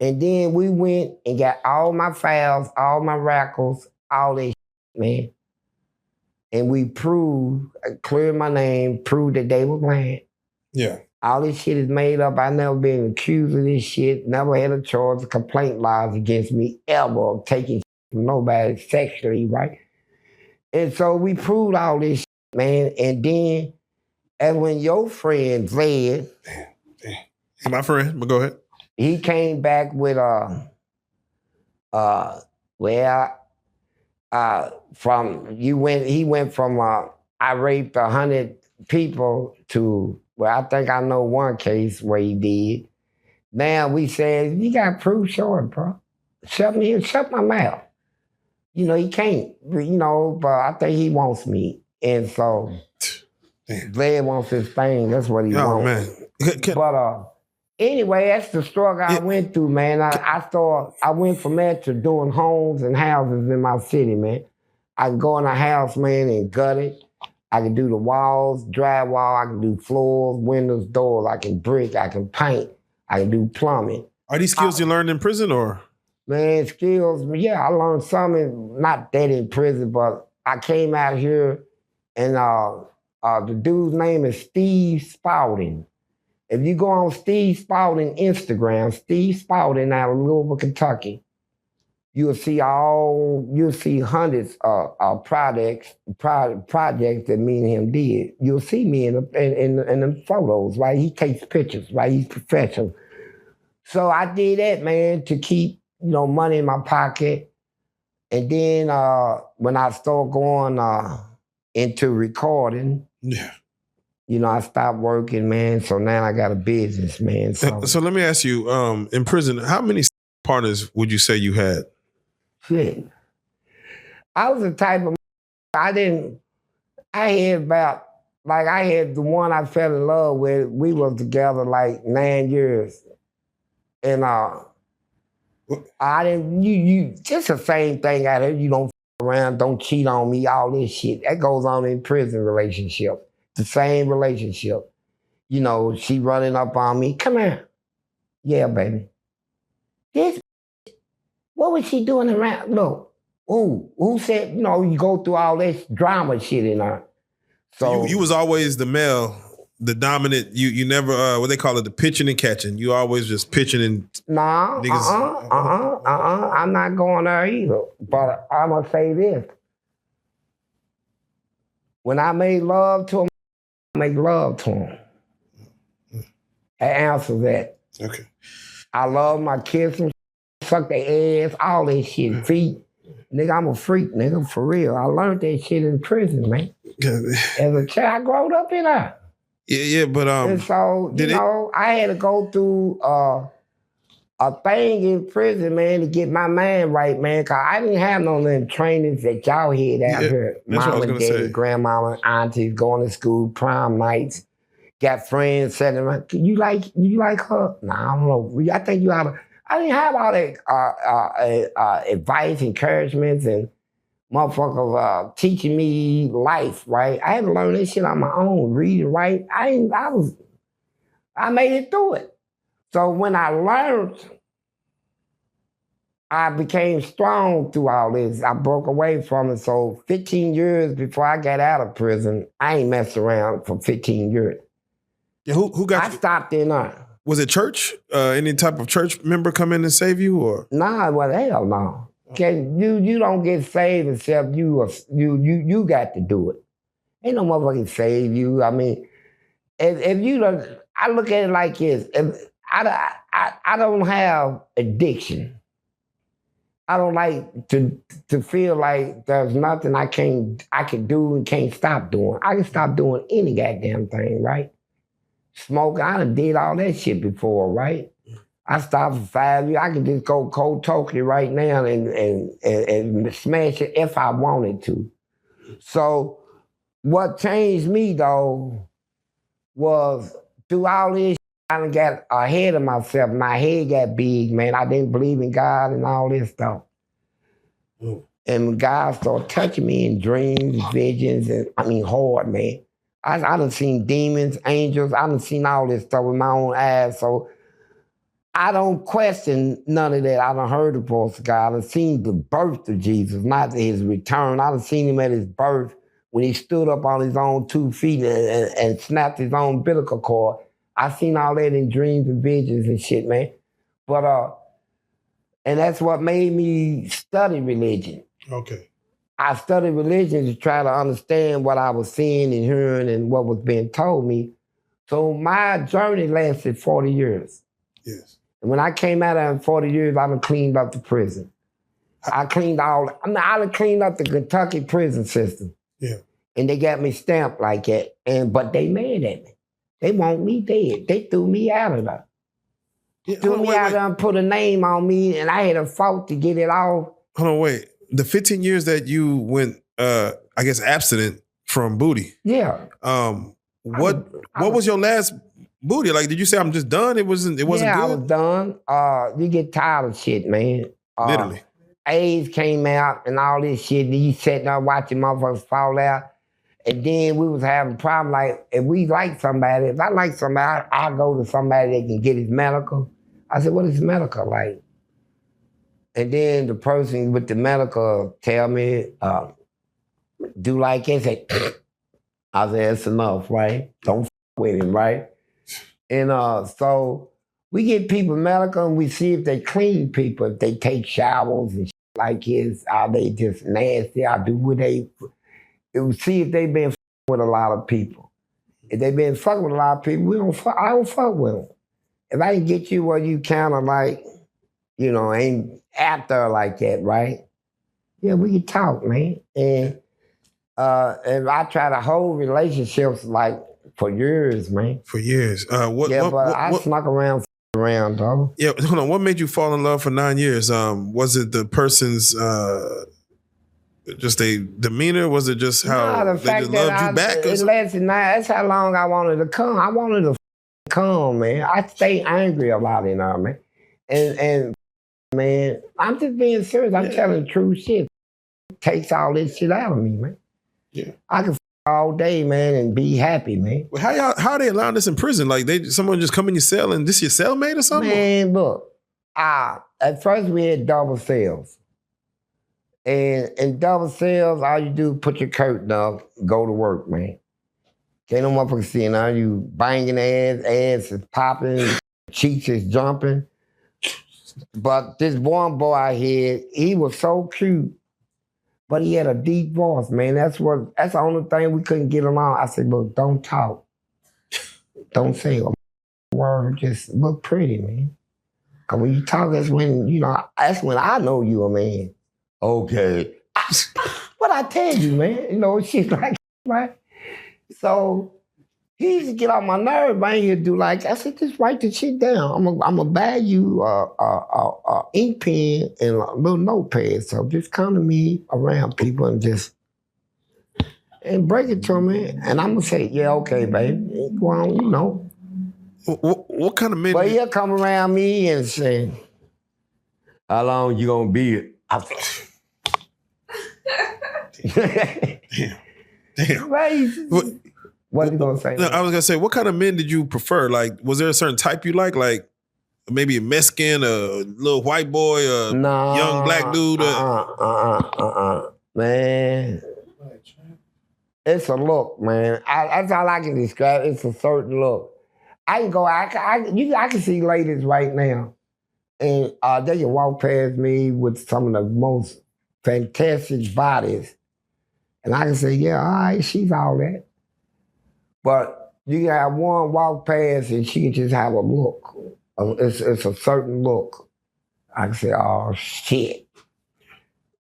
and then we went and got all my files, all my records, all this shit, man. And we proved, cleared my name, proved that they were lying. Yeah. All this shit is made up. I never been accused of this shit. Never had a charge of complaint laws against me ever of taking shit from nobody sexually, right? And so we proved all this shit, man. And then, and when your friend Vlad, my friend, but go ahead. He came back with he went from I raped 100 people to, well, I think I know one case where he did. Now we said, you got proof, show it, bro. Shut my mouth. You know, he can't, you know, but I think he wants me. And so, Vlad wants his thing. That's what he wants. Man. But anyway, that's the struggle I went through, man. I went from that to doing homes and houses in my city, man. I can go in a house, man, and gut it. I can do the walls, drywall, I can do floors, windows, doors, I can brick, I can paint, I can do plumbing. Are these skills you learned in prison or? Man, skills, yeah, I learned some, not that in prison, but I came out here and the dude's name is Steve Spalding. If you go on Steve Spalding Instagram, Steve Spalding out of Louisville, Kentucky, you'll see hundreds of projects that me and him did. You'll see me in the photos, right? He takes pictures, right? He's professional. So I did that, man, to keep, you know, money in my pocket. And then when I started going into recording, you know, I stopped working, man. So now I got a business, man. So let me ask you, in prison, how many partners would you say you had? Shit. I was the type of, I had the one I fell in love with. We was together like 9 years. And I didn't, just the same thing out here. You don't f around, don't cheat on me, all this shit. That goes on in prison relationship. The same relationship. You know, she running up on me. Come here. Yeah, baby. What was she doing around? Look, who said, you know, you go through all this drama shit in her. So you was always the male, the dominant. You never, what they call it, the pitching and catching. You always just pitching and I'm not going there either. But I'm gonna say this. When I made love to him, I make love to him. That answers that. Okay. I love my kids and suck their ass, all that shit, feet. Nigga, I'm a freak, nigga, for real. I learned that shit in prison, man. As a child, I growed up in there. Yeah, but and so, you know, I had to go through a thing in prison, man, to get my mind right, man, because I didn't have no little trainings that y'all had out here. Mama, daddy, grandmama, aunties, going to school, prom nights, got friends sitting around. You like her? Nah, I don't know. I think you ought to. I didn't have all that advice, encouragements, and motherfuckers teaching me life, right? I had to learn this shit on my own, read and write. I made it through it. So when I learned, I became strong through all this. I broke away from it. So 15 years before I got out of prison, I ain't messed around for 15 years. Yeah, who got you? I stopped in there. Was it church? Any type of church member come in and save you, or? Nah, well, hell no. You don't get saved except you got to do it. Ain't no motherfucking save you. I mean, if you don't, I look at it like this. If I don't have addiction. I don't like to feel like there's nothing I can do and can't stop doing. I can stop doing any goddamn thing, right? Smoking, I done did all that shit before, right? I stopped for 5 years. I could just go cold turkey right now and smash it if I wanted to. So what changed me, though, was through all this, I done got ahead of myself. My head got big, man. I didn't believe in God and all this stuff. And God started touching me in dreams, visions, and hard, man. I done seen demons, angels. I done seen all this stuff with my own eyes. So I don't question none of that. I done heard the voice of God. I done seen the birth of Jesus, not his return. I done seen him at his birth when he stood up on his own 2 feet and snapped his own umbilical cord. I seen all that in dreams and visions and shit, man. But and that's what made me study religion. Okay. I studied religion to try to understand what I was seeing and hearing and what was being told me. So my journey lasted 40 years. Yes. And when I came out of 40 years, I done cleaned up the prison. I cleaned I done cleaned up the Kentucky prison system. Yeah. And they got me stamped like that. But they mad at me. They want me dead. They threw me out of there. Yeah, threw me out of there and put a name on me, and I had a fault to get it off. Hold on, wait. The 15 years that you went, I guess, abstinent from booty. Yeah. What was your last booty? Like, did you say I'm just done? It wasn't good? Yeah, I was done. You get tired of shit, man. Literally. AIDS came out and all this shit. And you sitting there watching motherfuckers fall out. And then we was having problems. Like, if we like somebody, if I like somebody, I'll go to somebody that can get his medical. I said, what is medical like? And then the person with the medical tell me, do like it. Say, I said, it's enough, right? Don't with him, right? And so we get people medical and we see if they clean people, if they take showers and shit like his, are they just nasty? I do what they, it would see if they been with a lot of people. If they been fucking with a lot of people, I don't fuck with them. If I can get you where you kind of like, ain't out there like that, right? Yeah, we can talk, man. And I try to hold relationships like for years, man. For years. I snuck around, though. Yeah, hold on. What made you fall in love for 9 years? Was it the person's just a demeanor? Was it just how the they fact just that loved you back? It lasted 9. That's how long I wanted to come. I wanted to come, man. I stay angry about it now, man. And man, I'm just being serious. I'm telling true shit. It takes all this shit out of me, man. Yeah. I can all day, man, and be happy, man. Well, how are they allowing this in prison? Like someone just come in your cell and this your cellmate or something? Man, look, at first we had double cells. And in double cells, all you do is put your curtain up, go to work, man. Can't no motherfucker see now. You banging ass is popping, cheeks is jumping. But this one boy I had, he was so cute, but he had a deep voice, man. That's the only thing we couldn't get along. I said, look, don't talk. Don't say a word. Just look pretty, man. Cause when you talk, that's when I know you a man. Okay. What I tell you, man? She's like, right? So he used to get on my nerve, man. He'd do like, I said, just write the shit down. I'm gonna buy you a ink pen and a little notepad. So just come to me around people and break it to me. And I'm gonna say, yeah, okay, baby. Go on, What kind of men? But he'll come around me and say, how long you gonna be it? Damn. Right. What are you gonna say? No, I was gonna say, what kind of men did you prefer? Like, was there a certain type you like? Like maybe a Mexican, a little white boy, a young black dude? Man. It's a look, man. That's all I can describe. It's a certain look. I can go, I can see ladies right now, and they can walk past me with some of the most fantastic bodies. And I can say, yeah, all right, she's all that. But you can have one walk past and she can just have a look. It's a certain look. I can say, oh, shit.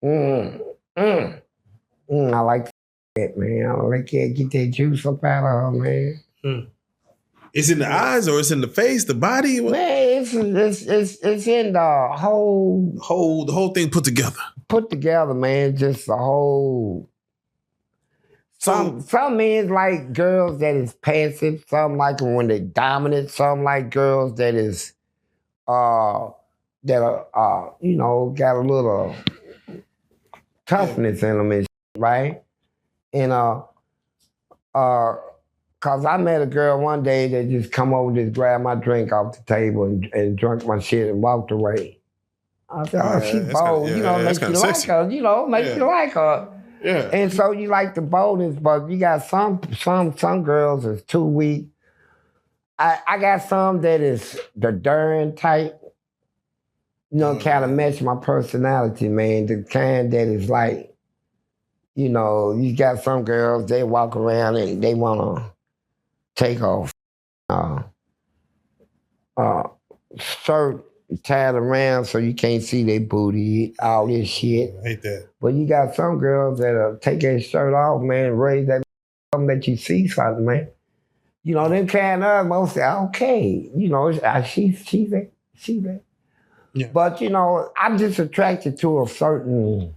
I like that, man. I like that. Get that juice up out of her, man. It's in the eyes or it's in the face, the body? What? Man, it's in the whole thing put together. Put together, man. Just the whole. Some men like girls that is passive. Some like them when they dominant. Some like girls that is that are you know, got a little toughness in them and shit, right? And cause I met a girl one day that just come over, just grabbed my drink off the table and drank my shit and walked away. I said, oh, she's bold, you know, make you like her, you know, make you like her. Yeah. And so you like the boldness, but you got some girls is too weak. I got some that is the Duran type, you know, kind of match my personality, man. The kind that is like, you know, you got some girls, they walk around and they want to take off shirt tied around so you can't see their booty, all this shit. I hate that. But you got some girls that'll take their shirt off, man, raise that that you see something, man. You know, them kind of most say, okay, you know, she's there. Yeah. But, you know, I'm just attracted to a certain,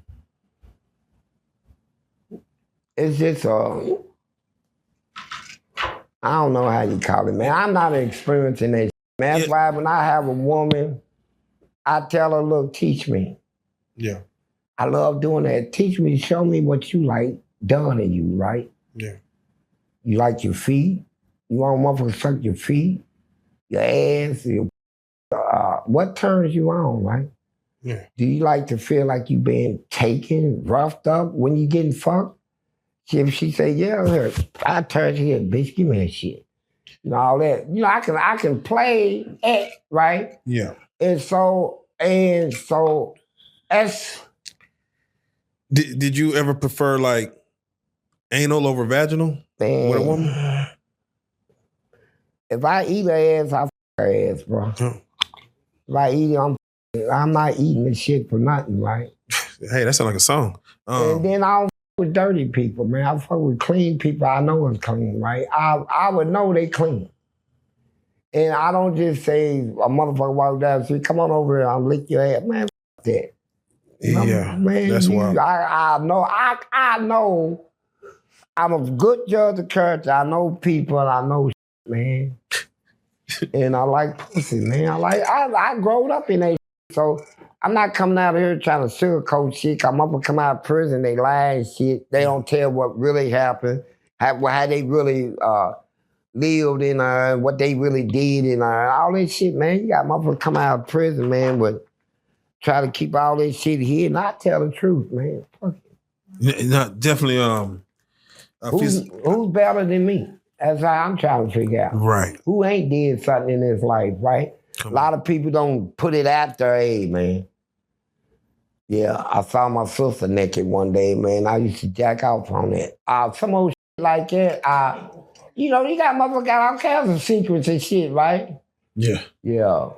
it's just I don't know how you call it, man. I'm not experiencing that, man. That's why when I have a woman, I tell her, look, teach me. Yeah. I love doing that. Teach me, show me what you like done in you, right? Yeah. You like your feet? You want motherfuckers to suck your feet? Your ass? What turns you on, right? Yeah. Do you like to feel like you being taken, roughed up when you getting fucked? If she say, yeah, I turn here, bitch, give me that shit. You know, all that. You know, I can play it, right? Yeah. And so that's... Did you ever prefer like anal over vaginal with a woman? If I eat her ass, I fuck her ass, bro. If I eat it, I'm not eating this shit for nothing, right? Hey, that sounds like a song. And then I don't fuck with dirty people, man. I fuck with clean people I know is clean, right? I would know they clean. And I don't just say, a motherfucker walk down and say, come on over here, I'll lick your ass. Man, fuck that. Yeah, man, that's wild. I know I'm a good judge of character. I know people, I know shit, man. And I like pussy, man. I growed up in that shit, so I'm not coming out here trying to sugarcoat shit. I'm up and come out of prison, they lie and shit. They don't tell what really happened, how they really lived in her, what they really did in her, all that shit, man. You got motherfuckers come out of prison, man, but try to keep all this shit here and not tell the truth, man. Fuck it. No, definitely. Who's better than me? That's how I'm trying to figure out. Right. Who ain't did something in his life, right? A lot of people don't put it out there, hey, man. Yeah, I saw my sister naked one day, man. I used to jack off on that. Some old shit like that. You know, you got motherfuckers got all kinds of secrets and shit, right? Yeah. Yeah.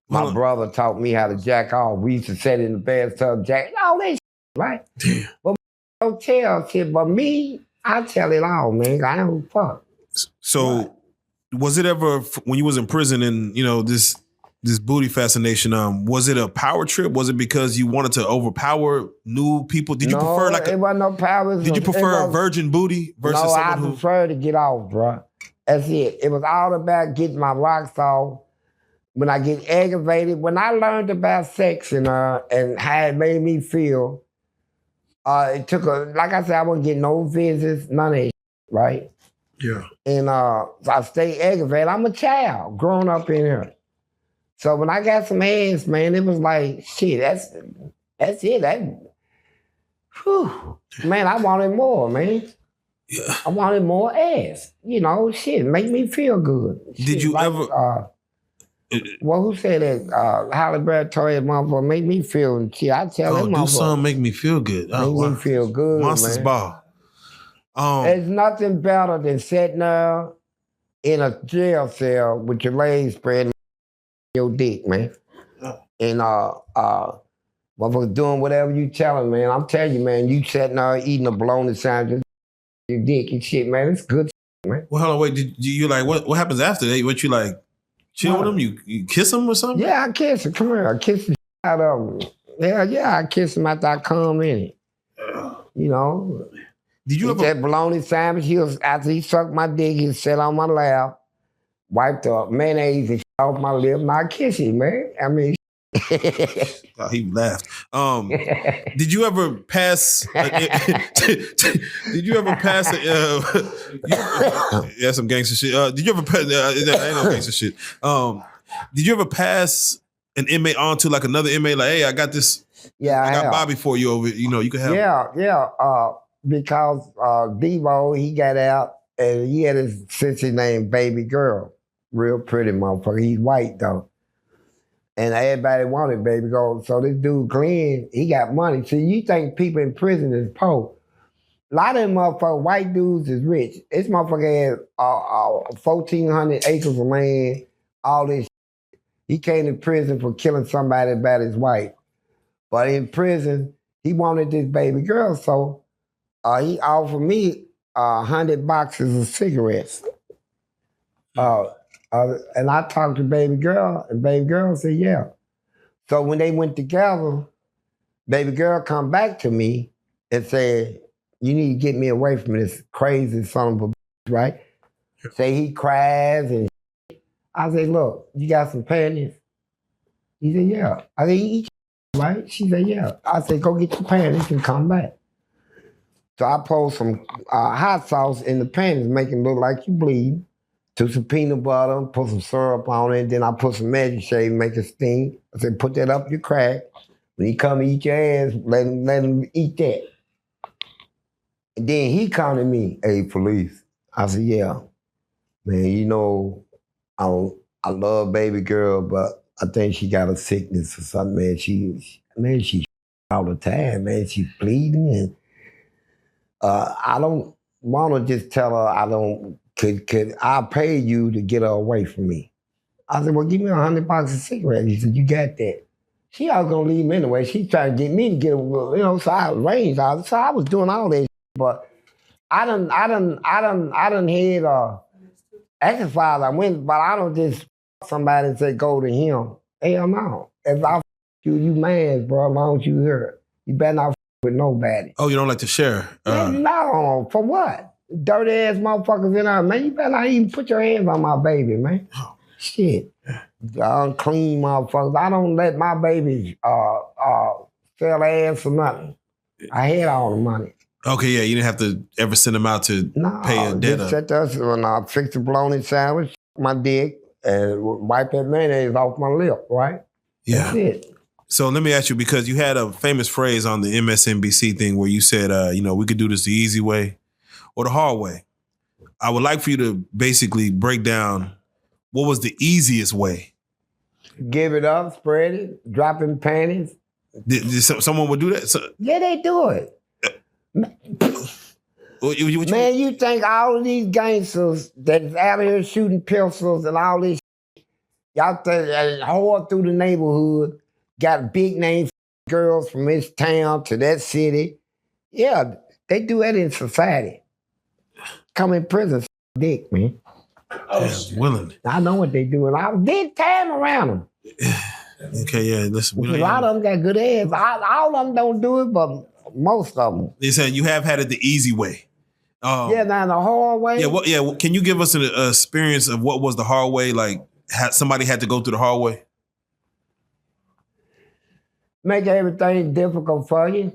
My brother taught me how to jack off. We used to sit in the bathtub, jack, all that shit, right? Damn. But don't tell shit. But me, I tell it all, man. I don't fuck. So, was it ever, when you was in prison and, you know, this booty fascination, was it a power trip? Was it because you wanted to overpower new people? Did you prefer like it wasn't no power. Did you prefer a virgin booty versus someone who? I prefer to get off, bro. That's it. It was all about getting my rocks off. When I get aggravated, when I learned about sex and how it made me feel, it took like I said, I wasn't getting no visits, none of it, right? Yeah. And so I stay aggravated. I'm a child, growing up in here. So when I got some ass, man, it was like, shit, that's it. Whew. Man, I wanted more, man. Yeah. I wanted more ass. You know, shit, make me feel good. Did you ever... well, who said that? Halle Berry motherfucker made me feel shit. I tell them motherfucker. Do something make me feel good. Make me feel good, Monsters man. Ball. There's nothing better than sitting there in a jail cell with your legs spread your dick, man. And motherfucker doing whatever you tell him, man. I'm telling you, man, you sitting there eating a bologna sandwich, your dick and shit, man. It's good shit, man. Well, hold on, wait. Did you like what happens after that? What you like? Chill with him? You kiss him or something? Yeah, I kiss him. Come here, I kiss the out of him. Yeah, I kiss him after I come in it. You know. Did you ever that bologna sandwich? After he sucked my dick, he sat on my lap, wiped the mayonnaise and off my lip, and I kiss him, man. I mean. Oh, he laughed. Did you ever pass? Did you ever pass? Yeah, some gangster shit. Did you ever pass? Ain't no gangster shit. Did you ever pass an inmate on to like another inmate? Like, hey, I got this. Yeah, I got Bobby for you over. You know, you can have. Yeah. Because Devo, he got out and he had his sister named Baby Girl, real pretty motherfucker. He's white though. And everybody wanted Baby Girl. So this dude, Glenn, he got money. See, you think people in prison is poor. A lot of them motherfuckers, white dudes is rich. This motherfucker had 1,400 acres of land, all this shit. He came to prison for killing somebody about his wife. But in prison, he wanted this baby girl. So he offered me 100 boxes of cigarettes. And I talked to baby girl, and baby girl said, yeah. So when they went together, baby girl come back to me and said, you need to get me away from this crazy son of a bitch, right? Say he cries and shit. I said, look, you got some panties? He said, yeah. I said, you eat right? She said, yeah. I said, go get your panties and come back. So I poured some hot sauce in the panties, make it look like you bleed. Took some peanut butter, put some syrup on it, then I put some magic shade, make it sting. I said, put that up your crack. When he come eat your ass, let him eat that. And then he come to me, hey, Fleece. I said, yeah. Man, you know, I love baby girl, but I think she got a sickness or something, man. She all the time, man. She's bleeding. And I don't want to just tell her could I pay you to get her away from me? I said, well, give me 100 boxes of cigarettes. He said, you got that. She was gonna leave him anyway. She tried to get me to get her, you know, so I arranged. So I was doing all that shit, but I done had exercise. I went, but I don't just somebody and say go to him. Hell no. If I you man, bro, as long as you here, you better not with nobody. Oh, you don't like to share? No, for what? Dirty ass motherfuckers in there, man. You better not even put your hands on my baby, man. Shit. Unclean motherfuckers. I don't let my babies sell ass or nothing. I had all the money. Okay, yeah, you didn't have to ever send them out to pay a debt. Just sit there when I fix the bologna sandwich, my dick, and wipe that mayonnaise off my lip, right? Yeah. That's it. So let me ask you, because you had a famous phrase on the MSNBC thing where you said, you know, we could do this the easy way or the hard way. I would like for you to basically break down what was the easiest way. Give it up, spread it, drop in panties. Did someone would do that? Yeah, they do it. Man, you think all of these gangsters that's out here shooting pistols and all this shit, y'all think whore through the neighborhood, got big name girls from this town to that city. Yeah, they do that in society. Come in prison, dick, man. Willing. I know what they do, and I did time around them. Okay, yeah, listen. A lot of them got good ass. All of them don't do it, but most of them. They said you have had it the easy way. Yeah, now the hard way. Yeah, can you give us an experience of what was the hard way? Like, somebody had to go through the hard way? Make everything difficult for you.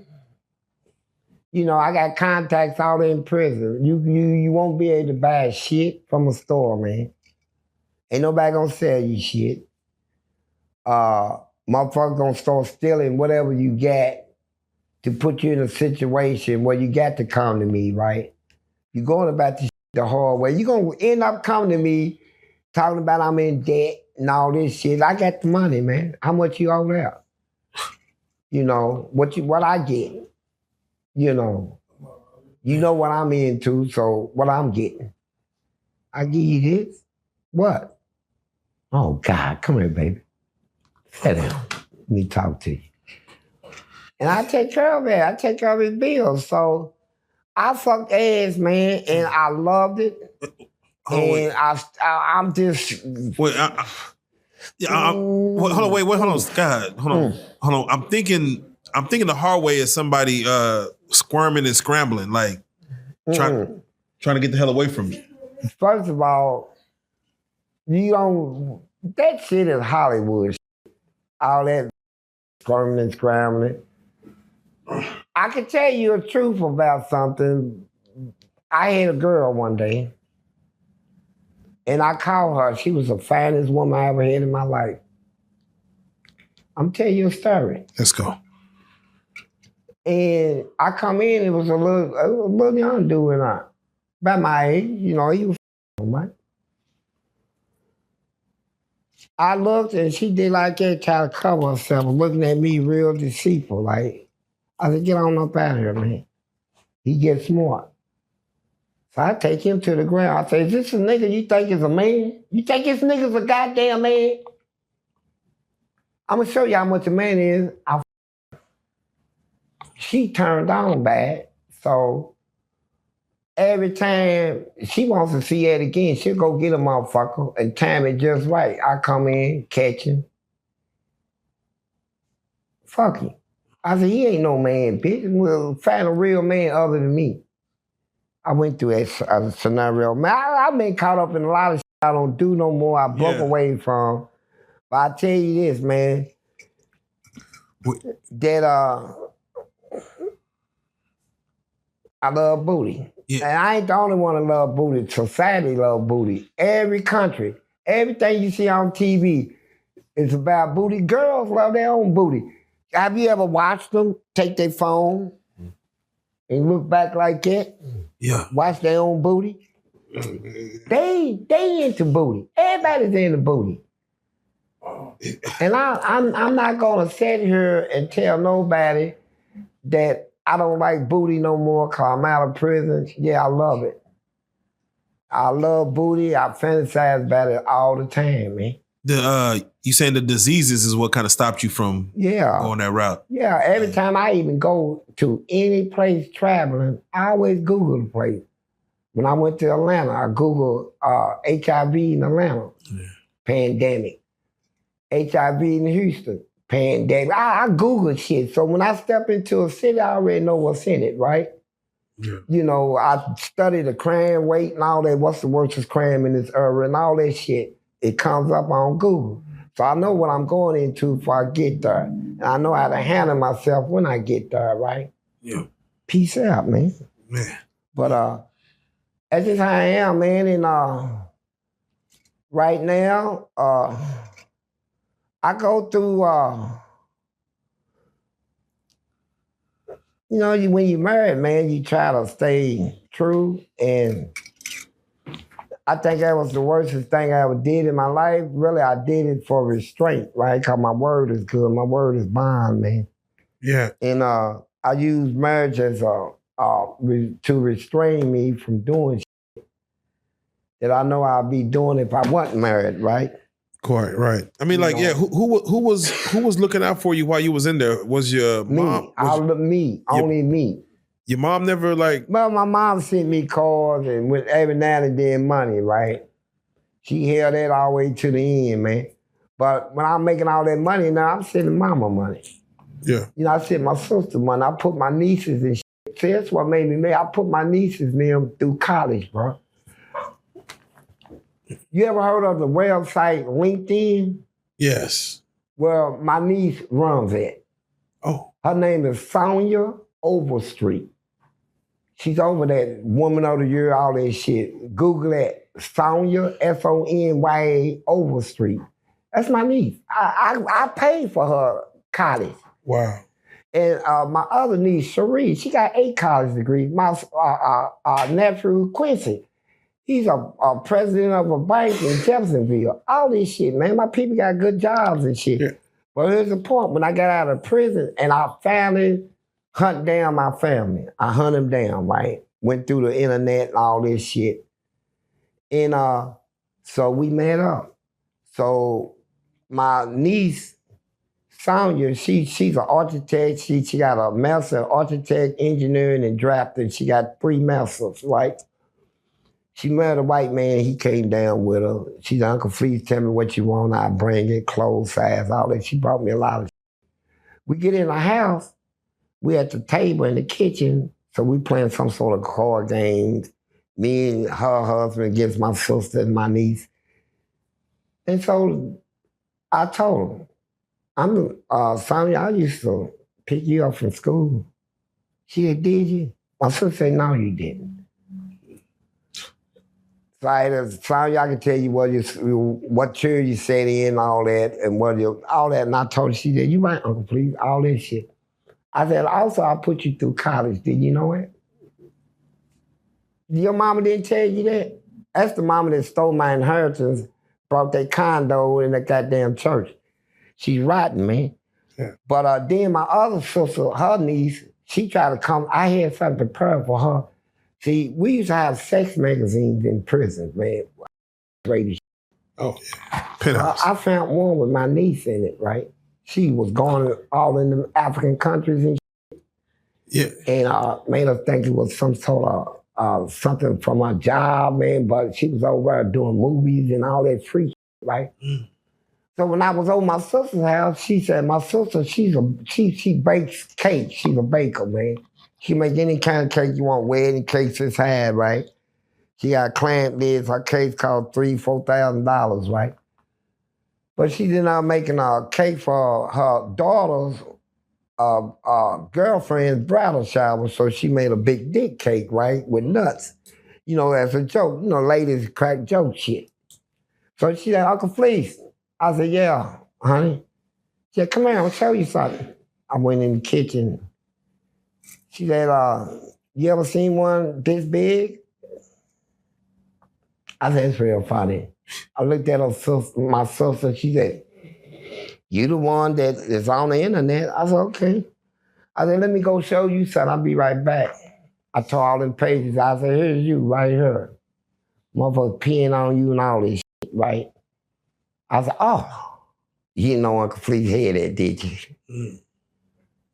You know, I got contacts out in prison. You won't be able to buy shit from a store, man. Ain't nobody gonna sell you shit. Motherfuckers gonna start stealing whatever you got to put you in a situation where you got to come to me, right? You're going about this shit the hard way. You're gonna end up coming to me talking about I'm in debt and all this shit. I got the money, man. How much you owe there? You know, what I get. You know what I'm into, so what I'm getting. I give you this. What? Oh, God, come here, baby. Sit down. Let me talk to you. And I take care of it. I take care of his bills. So I fucked ass, man, and I loved it. And I'm just... Wait, hold on, hold on. God, hold on. I'm thinking the hard way is somebody squirming and scrambling, like trying to get the hell away from me. First of all, you don't... That shit is Hollywood shit. All that squirming and scrambling. I can tell you the truth about something. I had a girl one day, and I called her. She was the finest woman I ever had in my life. I'm telling you a story. Let's go. And I come in, it was a little young dude and I, about my age, you know, he was right? I looked and she did like that, try to cover herself, looking at me real deceitful. Like, I said, get on up out of here, man. He gets smart. So I take him to the ground. I say, is this a nigga you think is a man? You think this nigga's a goddamn man? I'm gonna show you how much a man is. She turned on bad. So every time she wants to see it again, she'll go get a motherfucker and time it just right. I come in, catch him. Fuck him. I said, he ain't no man, bitch. We'll find a real man other than me. I went through that scenario. Man, I've been caught up in a lot of shit I don't do no more. I broke away from. But I tell you this, man, that I love booty. Yeah. And I ain't the only one that love booty. Society love booty. Every country, everything you see on TV is about booty. Girls love their own booty. Have you ever watched them take their phone and look back like that? Yeah. Watch their own booty? They into booty. Everybody's into booty. And I'm not gonna sit here and tell nobody that I don't like booty no more because I'm out of prison. Yeah, I love it. I love booty. I fantasize about it all the time, man. You saying the diseases is what kind of stopped you from going that route? Yeah, every time I even go to any place traveling, I always Google the place. When I went to Atlanta, I Googled HIV in Atlanta, pandemic. HIV in Houston, pandemic. I Google shit. So when I step into a city, I already know what's in it, right? Yeah. You know, I study the crime rate and all that. What's the worst crime in this area and all that shit. It comes up on Google. So I know what I'm going into before I get there. And I know how to handle myself when I get there, right? Yeah. Peace out, man. Man. But that's just how I am, man. And right now, I go through, you know, when you're married, man, you try to stay true. And I think that was the worst thing I ever did in my life. Really, I did it for restraint, right? Because my word is good. My word is bond, man. Yeah. And I use marriage as to restrain me from doing shit that I know I'd be doing if I wasn't married, right? Quite right. I mean, like, yeah. Who was looking out for you while you was in there? Was your mom? Only me. Your mom never like. Well, my mom sent me cards and with every now and then money, right? She held that all the way to the end, man. But when I'm making all that money now, I'm sending mama money. Yeah. You know, I sent my sister money. I put my nieces and shit. See, that's what made me mad. I put my nieces and them through college, bro. You ever heard of the website LinkedIn? Yes. Well, my niece runs it. Oh. Her name is Sonia Overstreet. She's over that Woman of the Year, all that shit. Google that. Sonia, Sonya Overstreet. That's my niece. I paid for her college. Wow. And my other niece, Cherie, she got 8 college degrees. My nephew, Quincy, he's a president of a bank in Jeffersonville. All this shit, man. My people got good jobs and shit. Yeah. But here's the point. When I got out of prison and I finally hunt down my family, I hunt them down, right? Went through the internet and all this shit. And so we met up. So my niece Sonya, she's an architect. She got a master in architect, engineering, and drafting. She got 3 masters, right? She married a white man. He came down with her. She said, Uncle Fleece, tell me what you want. I bring it, clothes, size, all that. She brought me a lot of shit. We get in the house. We at the table in the kitchen. So we playing some sort of card games. Me and her husband against my sister and my niece. And so I told her, Sonya, I used to pick you up from school. She said, did you? My sister said, no, you didn't. So Sonya, I can tell you what church you sat in, all that, and all that. And I told her, she said, you right, Uncle, please, all that shit. I said, also, I put you through college. Did you know it? Your mama didn't tell you that? That's the mama that stole my inheritance, brought that condo in that goddamn church. She's rotten, man. Yeah. But then my other sister, her niece, she tried to come. I had something prepared for her. See, we used to have sex magazines in prison, man. Oh, yeah. I found one with my niece in it, right? She was going all in the African countries and shit. Yeah. And made her think it was some sort of something from her job, man. But she was over there doing movies and all that free shit, right? Mm. So when I was over my sister's house, she said, my sister, she bakes cake. She's a baker, man. She make any kind of cake you want, wedding cakes it's had, right? She got client lids, her cakes cost $3,000-$4,000, right? But she did not making a cake for her daughter's girlfriend's bridal shower, so she made a big dick cake, right, with nuts. You know, as a joke. You know, ladies crack joke shit. So she said, Uncle Fleece. I said, yeah, honey. She said, come here, I'll show you something. I went in the kitchen. She said, you ever seen one this big? I said, it's real funny. I looked at my sister, she said, you the one that is on the internet? I said, okay. I said, let me go show you something, I'll be right back. I tore all them pages. I said, here's you right here. Motherfuckers peeing on you and all this shit, right? I said, oh, you didn't know Uncle Fleece had that, did you? Mm.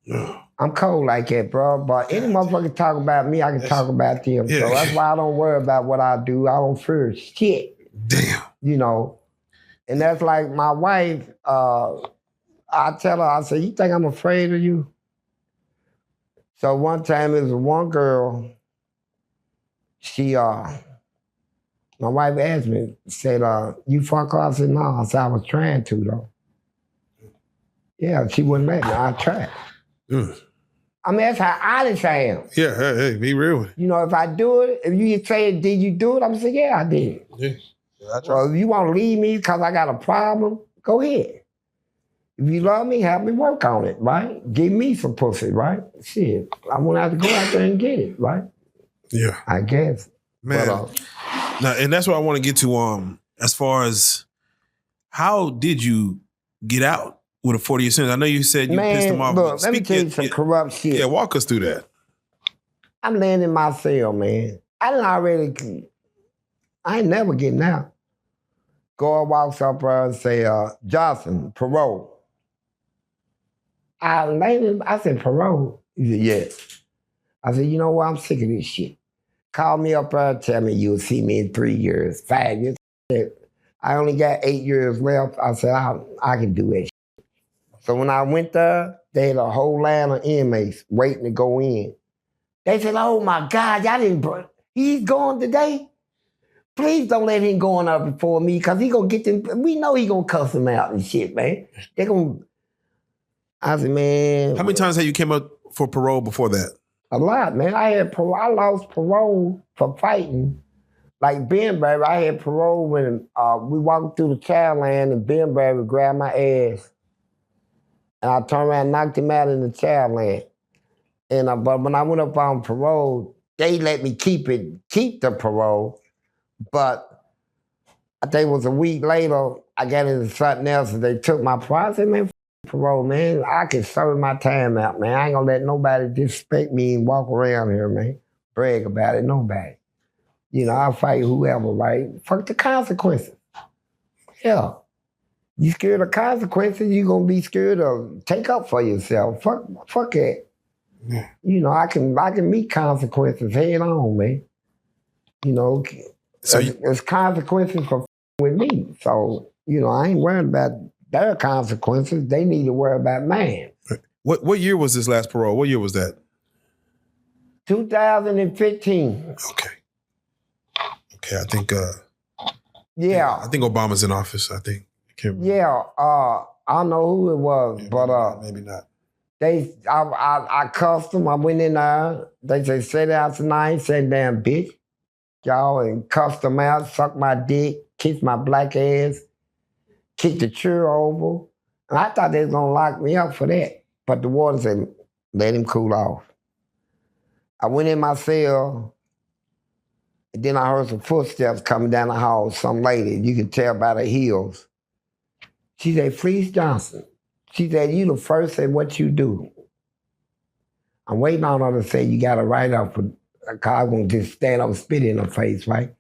No. I'm cold like that, bro. But any motherfucker talk about me, I can talk about them. Yeah. So that's why I don't worry about what I do. I don't fear shit. Damn. You know? And that's like my wife, I tell her, I say, you think I'm afraid of you? So one time there was one girl, my wife asked me, said, you fuck her? I said, no. I said, I was trying to, though. Yeah, she wouldn't let me. I tried. Mm. I mean, that's how honest I am. Yeah, hey, be real with it. You know, if I do it, if you say, did you do it? I'm going to say, yeah, I did. Yeah, I tried. So if you want to leave me because I got a problem, go ahead. If you love me, help me work on it, right? Give me some pussy, right? Shit, I want to have to go out there and get it, right? Yeah. I guess. Man. But, now, and that's what I want to get to, as far as how did you get out with a 40-year sentence? I know you said you pissed them off. Look, let me tell you some corrupt shit. Yeah, walk us through that. I'm laying in my cell, man. I ain't never getting out. Guard walks up there and say, Johnson, parole. I said, parole? He said, yes. I said, you know what? I'm sick of this shit. Call me up there and tell me you'll see me in 3 years, 5 years. I only got 8 years left. I said, I can do that shit. So when I went there, they had a whole line of inmates waiting to go in. They said, oh my God, he's gone today? Please don't let him go on up before me, because he gonna get them, we know he gonna cuss them out and shit, man. They gonna, I said, man. How many times have you came up for parole before that? A lot, man. I lost parole for fighting. Like Ben Baby, I had parole when we walked through the child land and Ben Baby grabbed my ass. And I turned around and knocked him out in the child land. And but when I went up on parole, they let me keep the parole. But I think it was a week later, I got into something else and they took my parole. I said, man, parole, man. I can serve my time out, man. I ain't gonna let nobody disrespect me and walk around here, man. Brag about it, nobody. You know, I'll fight whoever, right? Fuck the consequences. Yeah. You scared of consequences, you're gonna be scared of take up for yourself. Fuck it. Yeah. You know, I can meet consequences head on, man. You know, so there's consequences for with me. So, you know, I ain't worried about their consequences. They need to worry about mine. What year was this last parole? What year was that? 2015. Okay, I think yeah. I think Obama's in office, I think. Yeah, I don't know who it was, yeah, but maybe not. I cussed them. I went in there. They said, sit down tonight. Said, damn bitch, y'all, and cussed them out, sucked my dick, kissed my black ass, kicked the chair over. And I thought they was gonna lock me up for that, but the warden said, let him cool off. I went in my cell. And then I heard some footsteps coming down the hall. Some lady, you could tell by the heels. She said, Fleece Johnson. She said, you the first at what you do. I'm waiting on her to say, you got to write up for, because I won't just stand up and spit in her face, right?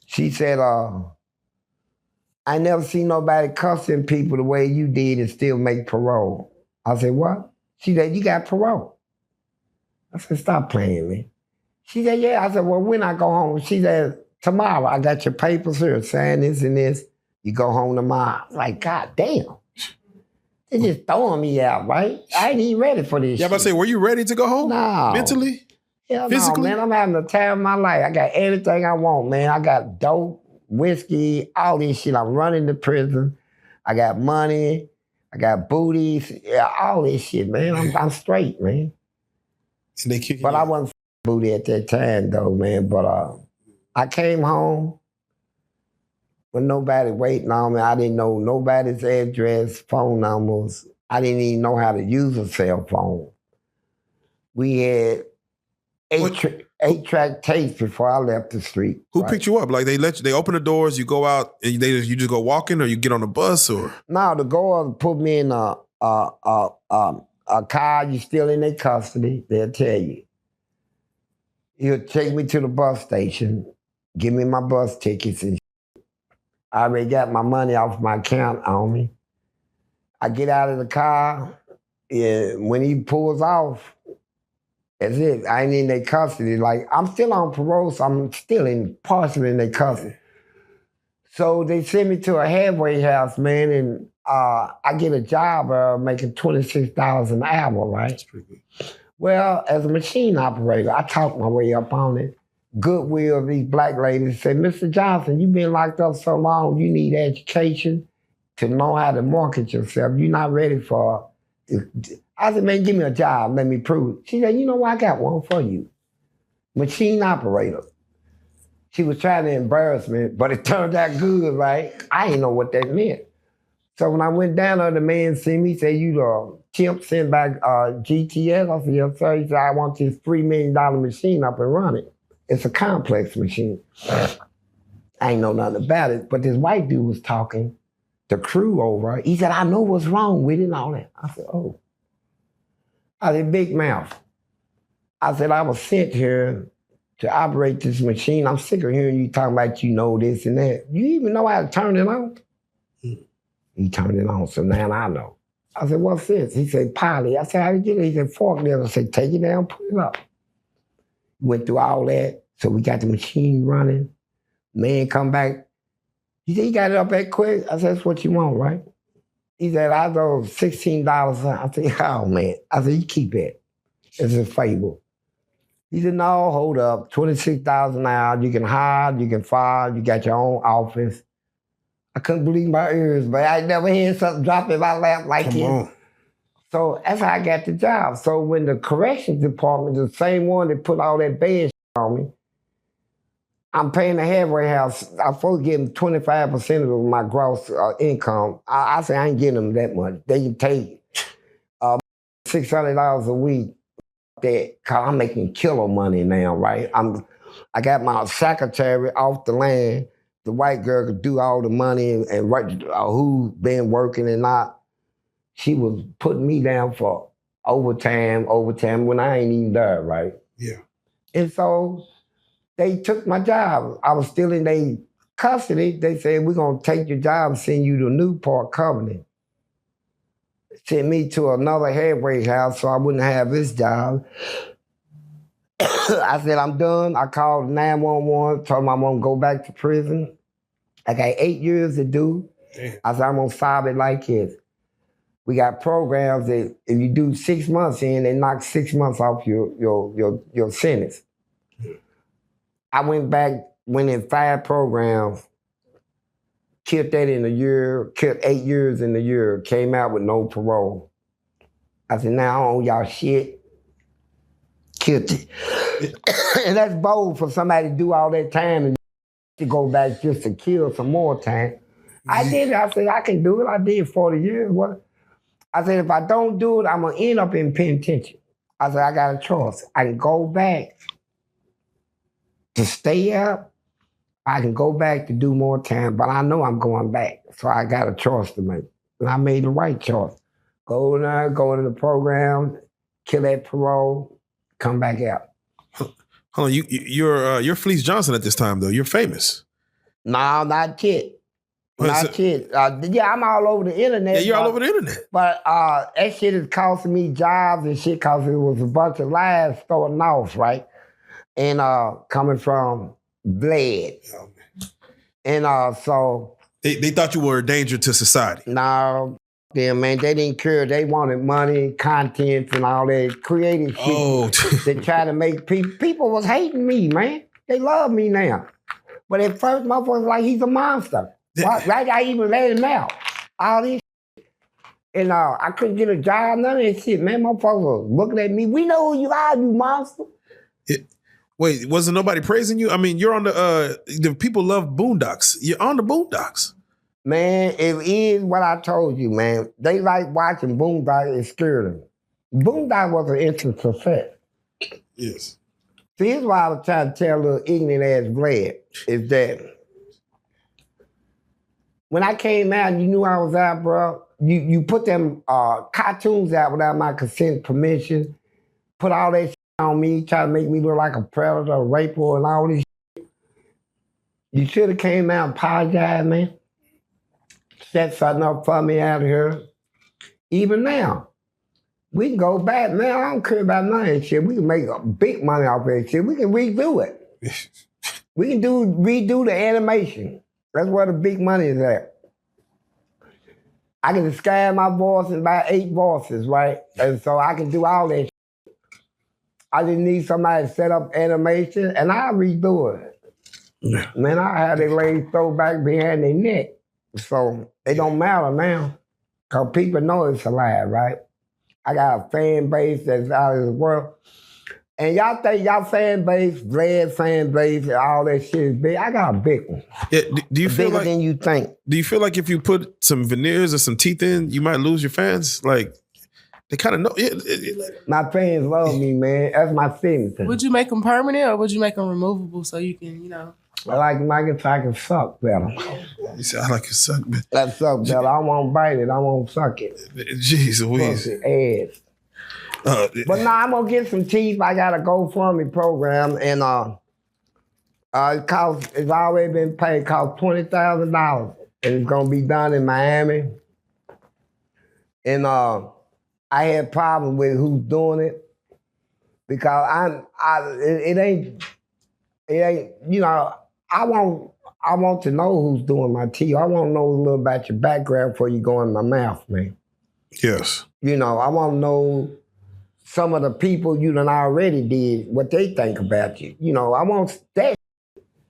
She said, I never seen nobody cussing people the way you did and still make parole. I said, what? She said, you got parole. I said, stop playing, man. She said, yeah. I said, well, when I go home? She said, tomorrow. I got your papers here, sign this and this. You go home tomorrow. I was like, God damn. They just throwing me out, right? I ain't even ready for this shit. Yeah, but I say, were you ready to go home? No. Mentally? Hell physically? No, man. I'm having the time of my life. I got everything I want, man. I got dope, whiskey, all this shit. I'm running the prison. I got money. I got booties. Yeah, all this shit, man. I'm straight, man. And they kick you But out. I wasn't booty at that time, though, man. But I came home with nobody waiting on me. I didn't know nobody's address, phone numbers. I didn't even know how to use a cell phone. We had eight-track tapes before I left the street. Who picked you up? Like they open the doors, you go out, and you just go walking, or you get on a bus, or? No, the guard put me in a car. You still in their custody. They'll tell you. He'll take me to the bus station, give me my bus tickets, and I already got my money off my account on me. I get out of the car, and when he pulls off, that's it. I ain't in their custody. Like, I'm still on parole, so I'm still partially in their custody. So they send me to a halfway house, man, and I get a job making $26 an hour, right? That's pretty good. Well, as a machine operator, I talked my way up on it. Goodwill, these black ladies said, Mr. Johnson, you've been locked up so long, you need education to know how to market yourself. You're not ready for it. I said, man, give me a job, let me prove it. She said, you know what, I got one for you. Machine operator. She was trying to embarrass me, but it turned out good, right? I didn't know what that meant. So when I went down there, the man seen me, said, you the chimp sent back GTS? I said, yes, sir. He said, I want this $3 million machine up and running. It's a complex machine. I ain't know nothing about it, but this white dude was talking, the crew over. He said, I know what's wrong with it and all that. I said, oh. I said, big mouth. I said, I was sent here to operate this machine. I'm sick of hearing you talking about you know this and that. You even know how to turn it on? He turned it on, so now I know. I said, what's this? He said, pilot. I said, how did you get it? He said, forklift. I said, take it down, put it up. Went through all that, so we got the machine running. Man come back. He said, you got it up that quick? I said, that's what you want, right? He said, I owe $16. I said, oh, man. I said, you keep it. It's a fable. He said, no, hold up. $26 an hour. You can hire, you can fire, you got your own office. I couldn't believe my ears, but I never heard something drop in my lap like this. So that's how I got the job. So when the corrections department, the same one that put all that bad on me, I'm paying the halfway house. I'm supposed to give them 25% of my gross income. I say I ain't getting them that much. They can take $600 a week. Cause I'm making kilo money now, right? I got my secretary off the land. The white girl could do all the money and write who been working and not. She was putting me down for overtime when I ain't even there, right? Yeah. And so they took my job. I was still in their custody, they said, we're going to take your job and send you to Newport Covenant. Sent me to another halfway house so I wouldn't have this job. I said, I'm done. I called 911, told them I'm going to go back to prison. I got 8 years to do. Damn. I said, I'm going to solve it like this. We got programs that if you do 6 months in, they knock 6 months off your sentence. I went in 5 programs, killed that in a year, killed 8 years in a year, came out with no parole. I said, now I own y'all shit. Killed it. And that's bold for somebody to do all that time and to go back just to kill some more time. I did it. I said, I can do it. I did 40 years. What? I said, if I don't do it, I'm going to end up in penitentiary. I said, I got a choice. I can go back to stay up. I can go back to do more time, but I know I'm going back. So I got a choice to make. And I made the right choice. Go in there, go into the program, kill that parole, come back out. Hold on, you're Fleece Johnson at this time, though. You're famous. No, not yet. Not yet. Yeah, I'm all over the internet. Yeah, you're all over the internet. But that shit is costing me jobs and shit because it was a bunch of lies starting off, right? And coming from Bled. Oh, and so... They thought you were a danger to society. No, yeah, man, they didn't care. They wanted money, content, and all that creative shit. Oh. They try to make people was hating me, man. They love me now. But at first, motherfuckers like, he's a monster. Right? I even let him out. All this shit. And I couldn't get a job, none of that shit, man. Motherfuckers was looking at me. We know who you are, you monster. Wait, wasn't nobody praising you? I mean, you're on the people love Boondocks. You're on the Boondocks. Man, it is what I told you, man. They like watching Boondocks, it scared them. Boondocks was an instant success. Yes. See, here's why I was trying to tell little ignorant ass Vlad, is that when I came out, you knew I was out, bro. You put them cartoons out without my consent, permission, put all that shit on me, try to make me look like a predator, a raper, and all this shit. You should have came out and apologized, man. Set something up for me out here. Even now, we can go back, man. I don't care about none of that shit. We can make big money off that shit. We can redo it. We can redo the animation. That's where the big money is at. I can disguise my voice in about 8 voices, right? And so I can do all that shit. I just need somebody to set up animation, and I'll redo it. Yeah. Man, I had their legs throw back behind their neck. So it don't matter now, because people know it's a lie, right? I got a fan base that's out of the world. And y'all think y'all fan base, Vlad fan base, and all that shit is big. I got a big one. Yeah, do you feel bigger like, than you think. Do you feel like if you put some veneers or some teeth in, you might lose your fans? Like, they kind of know. My fans love me, man. That's my signature. Would you make them permanent or would you make them removable so you can, you know? I like Michael so I can suck better. You said, I like to suck better. I suck better. I won't bite it. I won't suck it. Jeez Louise. Ass. But now I'm going to get some teeth. I got a GoFundMe program, and it's already been paid. It costs $20,000, and it's going to be done in Miami. And I had problems with who's doing it because it ain't, you know, I want to know who's doing my teeth. I want to know a little about your background before you go in my mouth, man. Yes. You know, I want to know some of the people you done already did, what they think about you. You know, I want that.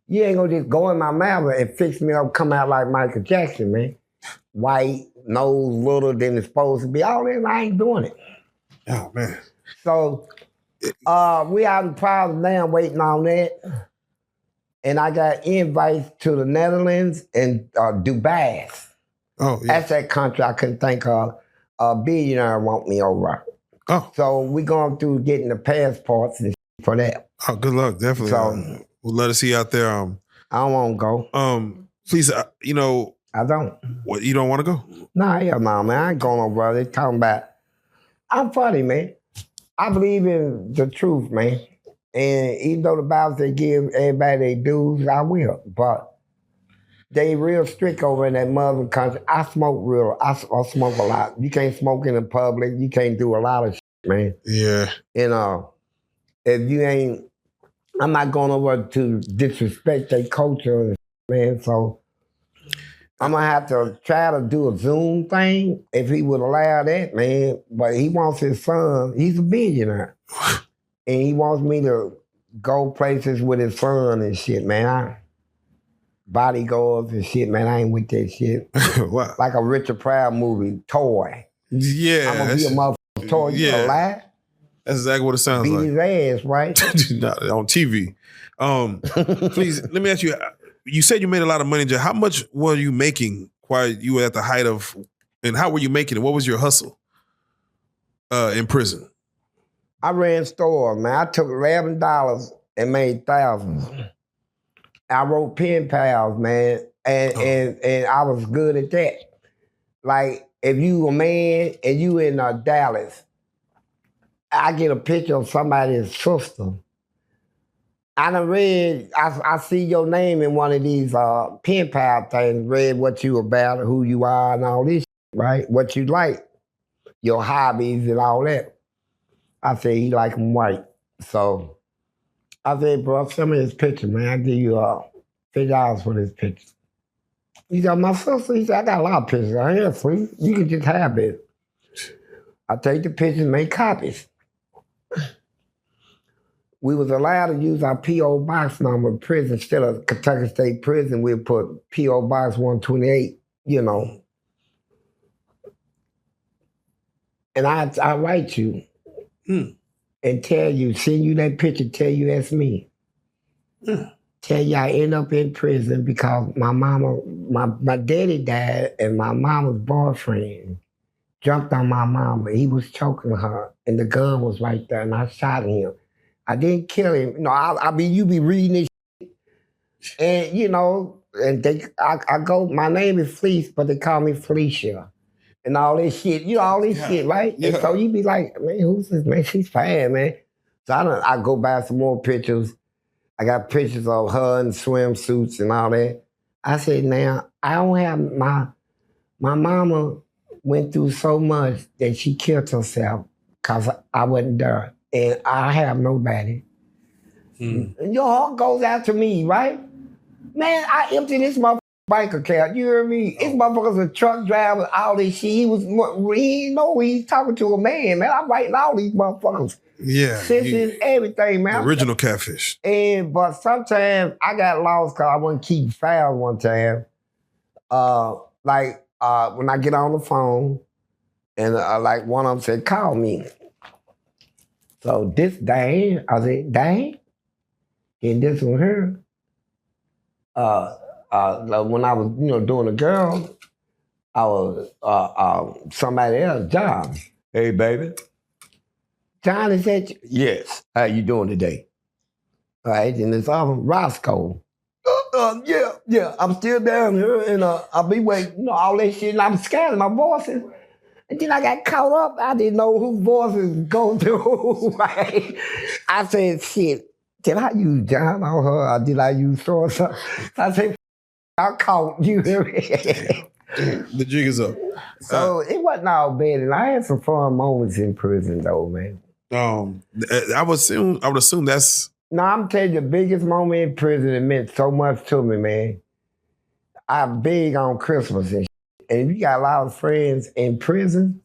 You ain't gonna just go in my mouth and fix me up, come out like Michael Jackson, man. White, nose little than it's supposed to be. All that, I ain't doing it. Oh, man. So, we having problems now waiting on that. And I got invites to the Netherlands and Dubai. Oh, yeah. That's that country I couldn't think of. A billionaire want me over. Oh. So we going through getting the passports and for that. Oh, good luck, definitely. So we'll let us see you out there. I don't want to go. Please, you know. I don't. What, you don't want to go? Nah, hell no, man. I ain't going over there. They talking about, I'm funny, man. I believe in the truth, man. And even though the Bible say give everybody their dues, I will. But They real strict over in that Muslim country. I smoke I smoke a lot. You can't smoke in the public. You can't do a lot of shit, man. Yeah. And if you ain't, I'm not going over to disrespect their culture, man. So I'm gonna have to try to do a Zoom thing if he would allow that, man. But he wants his son. He's a billionaire, and he wants me to go places with his son and shit, man. Bodyguards and shit, man. I ain't with that shit. Wow. Like a Richard Pryor movie, Toy. Yeah. I'm gonna be a motherfucking toy. You gonna lie? That's exactly what it sounds Beat like. his ass, right? On TV. Please, let me ask you, you said you made a lot of money, Jay. How much were you making while you were at the height of, and how were you making it? What was your hustle in prison? I ran stores, man. I took $11 and made thousands. I wrote pen pals, man, and I was good at that. Like, if you a man and you in Dallas, I get a picture of somebody's sister. I done read, I see your name in one of these pen pal things, read what you about, who you are and all this, right? What you like, your hobbies and all that. I said, he like them white. So I said, bro, send me this picture, man. I'll give you $50 for this picture. He said, my sister, he said, I got a lot of pictures out here, Fleece. You can just have it. I take the pictures and make copies. We was allowed to use our P.O. Box number in prison. Instead of Kentucky State Prison, we'd put P.O. Box 128, you know. And I write you and tell you, send you that picture, tell you that's me. Tell you I end up in prison because my mama, my daddy died and my mama's boyfriend jumped on my mama. He was choking her and the gun was right there and I shot him. I didn't kill him. No, I mean, you be reading this shit, and, you know, and I go, my name is Fleece, but they call me Felicia. And all this shit, you know, all this shit, right? Yeah. And so you be like, man, who's this, man? She's fine, man. So I go buy some more pictures. I got pictures of her in swimsuits and all that. I said, now, I don't have, my mama went through so much that she killed herself because I wasn't there. And I have nobody. Your heart goes out to me, right? Man, I empty this motherfucking bank account. You hear me? This motherfucker's a truck driver, all this shit. He didn't know he's talking to a man, man. I'm writing all these motherfuckers. Yeah. Senses, everything, man. The original catfish. But sometimes I got lost because I wasn't keeping files one time. When I get on the phone, and like one of them said, call me. So this Diane, I said, Diane? And this was her. When I was, you know, doing a girl, I was somebody else's job. Hey, baby. Johnny said, yes. How you doing today? All right, and it's Roscoe. Yeah, I'm still down here, and I'll be waiting, you know, all that shit, and I'm scanning my voices. And then I got caught up. I didn't know whose voices go to who, right? I said, shit, did I use John on her or did I use so and so? I said, I caught you. The jig is up. So it wasn't all bad. And I had some fun moments in prison though, man. I would assume that's... No, I'm telling you, the biggest moment in prison that meant so much to me, man. I'm big on Christmas and shit. And you got a lot of friends in prison,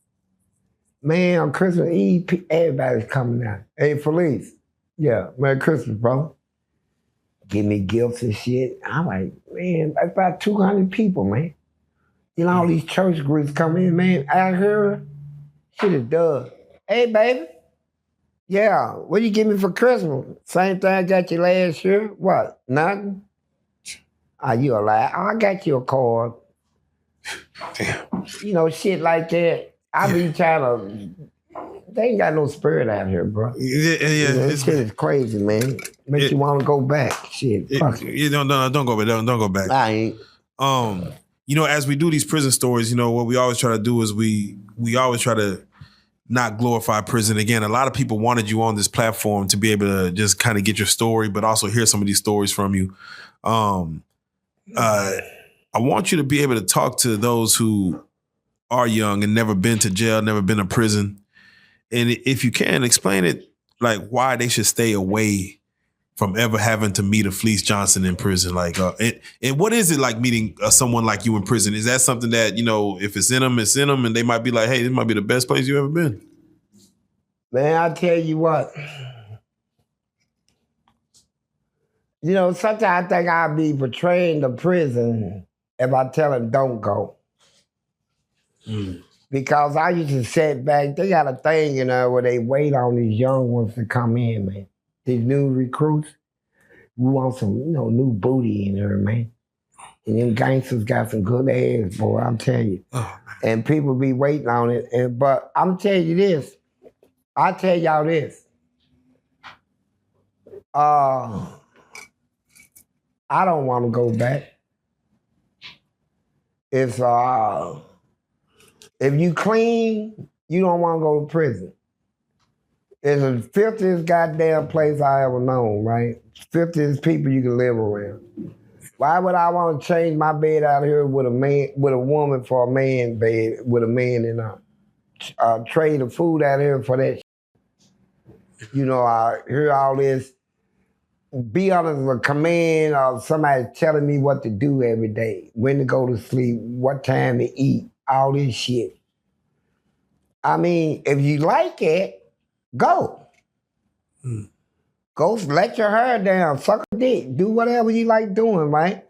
man, on Christmas Eve, everybody's coming out. Hey, Felice, yeah, Merry Christmas, bro. Give me gifts and shit. I'm like, man, that's about 200 people, man. You know, all these church groups come in, man. I heard shit is done. Hey, baby. Yeah, what you give me for Christmas? Same thing I got you last year? What, nothing? You a lie. I got you a card. Damn. You know, shit like that. I be trying to, they ain't got no spirit out here, bro. Yeah. You know, this shit is crazy, man. Makes you want to go back. Shit, fuck it. Don't go back. Don't go back. I ain't. You know, as we do these prison stories, you know, what we always try to do is we always try to not glorify prison. Again, a lot of people wanted you on this platform to be able to just kind of get your story, but also hear some of these stories from you. I want you to be able to talk to those who are young and never been to jail, never been to prison. And if you can, explain it like why they should stay away from ever having to meet a Fleece Johnson in prison. Like, and what is it like meeting someone like you in prison? Is that something that, you know, if it's in them, it's in them, and they might be like, hey, this might be the best place you've ever been? Man, I tell you what. You know, sometimes I think I'll be portraying the prison if I tell them don't go. Because I used to sit back, they got a thing, you know, where they wait on these young ones to come in, man. These new recruits, we want some, you know, new booty in there, man. And them gangsters got some good ass, boy, I'm telling you. Oh, and people be waiting on it. But I'm telling you this, I tell y'all this. I don't want to go back. It's if you clean, you don't want to go to prison. It's the filthiest goddamn place I ever known, right? Filthiest people you can live around. Why would I want to change my bed out here with a man, with a woman for a man bed, with a man and trade the food out here for that? You know, I hear all this. Be under the command of somebody telling me what to do every day, when to go to sleep, what time to eat, all this shit. I mean, if you like it, go. Go let your hair down, suck a dick, do whatever you like doing, right?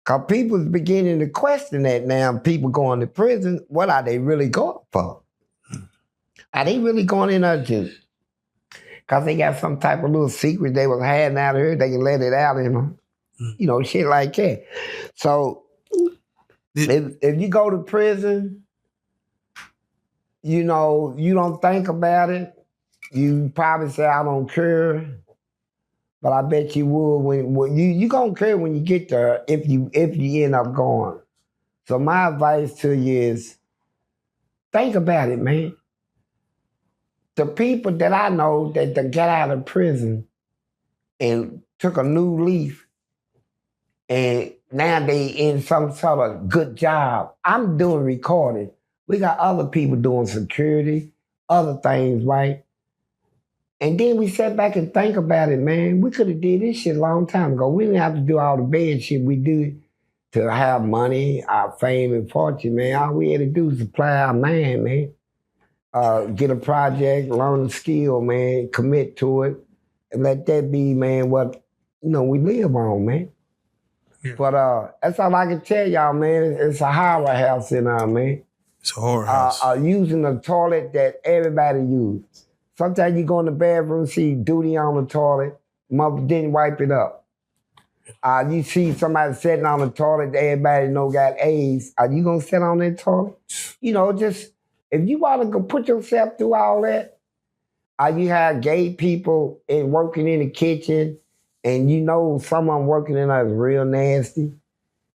Because people's beginning to question that now. People going to prison, what are they really going for? Are they really going in there to? Because they got some type of little secret they was hiding out here, they can let it out in them. You know, shit like that. So, if you go to prison, you know, you don't think about it, you probably say, I don't care. But I bet you would when you gonna care when you get there if you end up going. So my advice to you is, think about it, man. The people that I know that got out of prison and took a new leaf and now they in some sort of good job. I'm doing recording. We got other people doing security, other things, right? And then we sat back and think about it, man. We could have did this shit a long time ago. We didn't have to do all the bad shit we do to have money, our fame and fortune, man. All we had to do is supply our man, man. Get a project, learn a skill, man, commit to it, and let that be, man, what, you know, we live on, man. Yeah. But that's all I can tell y'all, man. It's a horror house in there, man. It's a horror house. Using the toilet that everybody uses. Sometimes you go in the bathroom, see duty on the toilet, mother didn't wipe it up. You see somebody sitting on the toilet that everybody know got AIDS. Are you gonna sit on that toilet? You know, just, if you want to go put yourself through all that, you have gay people working in the kitchen, and you know some of them working in there is real nasty.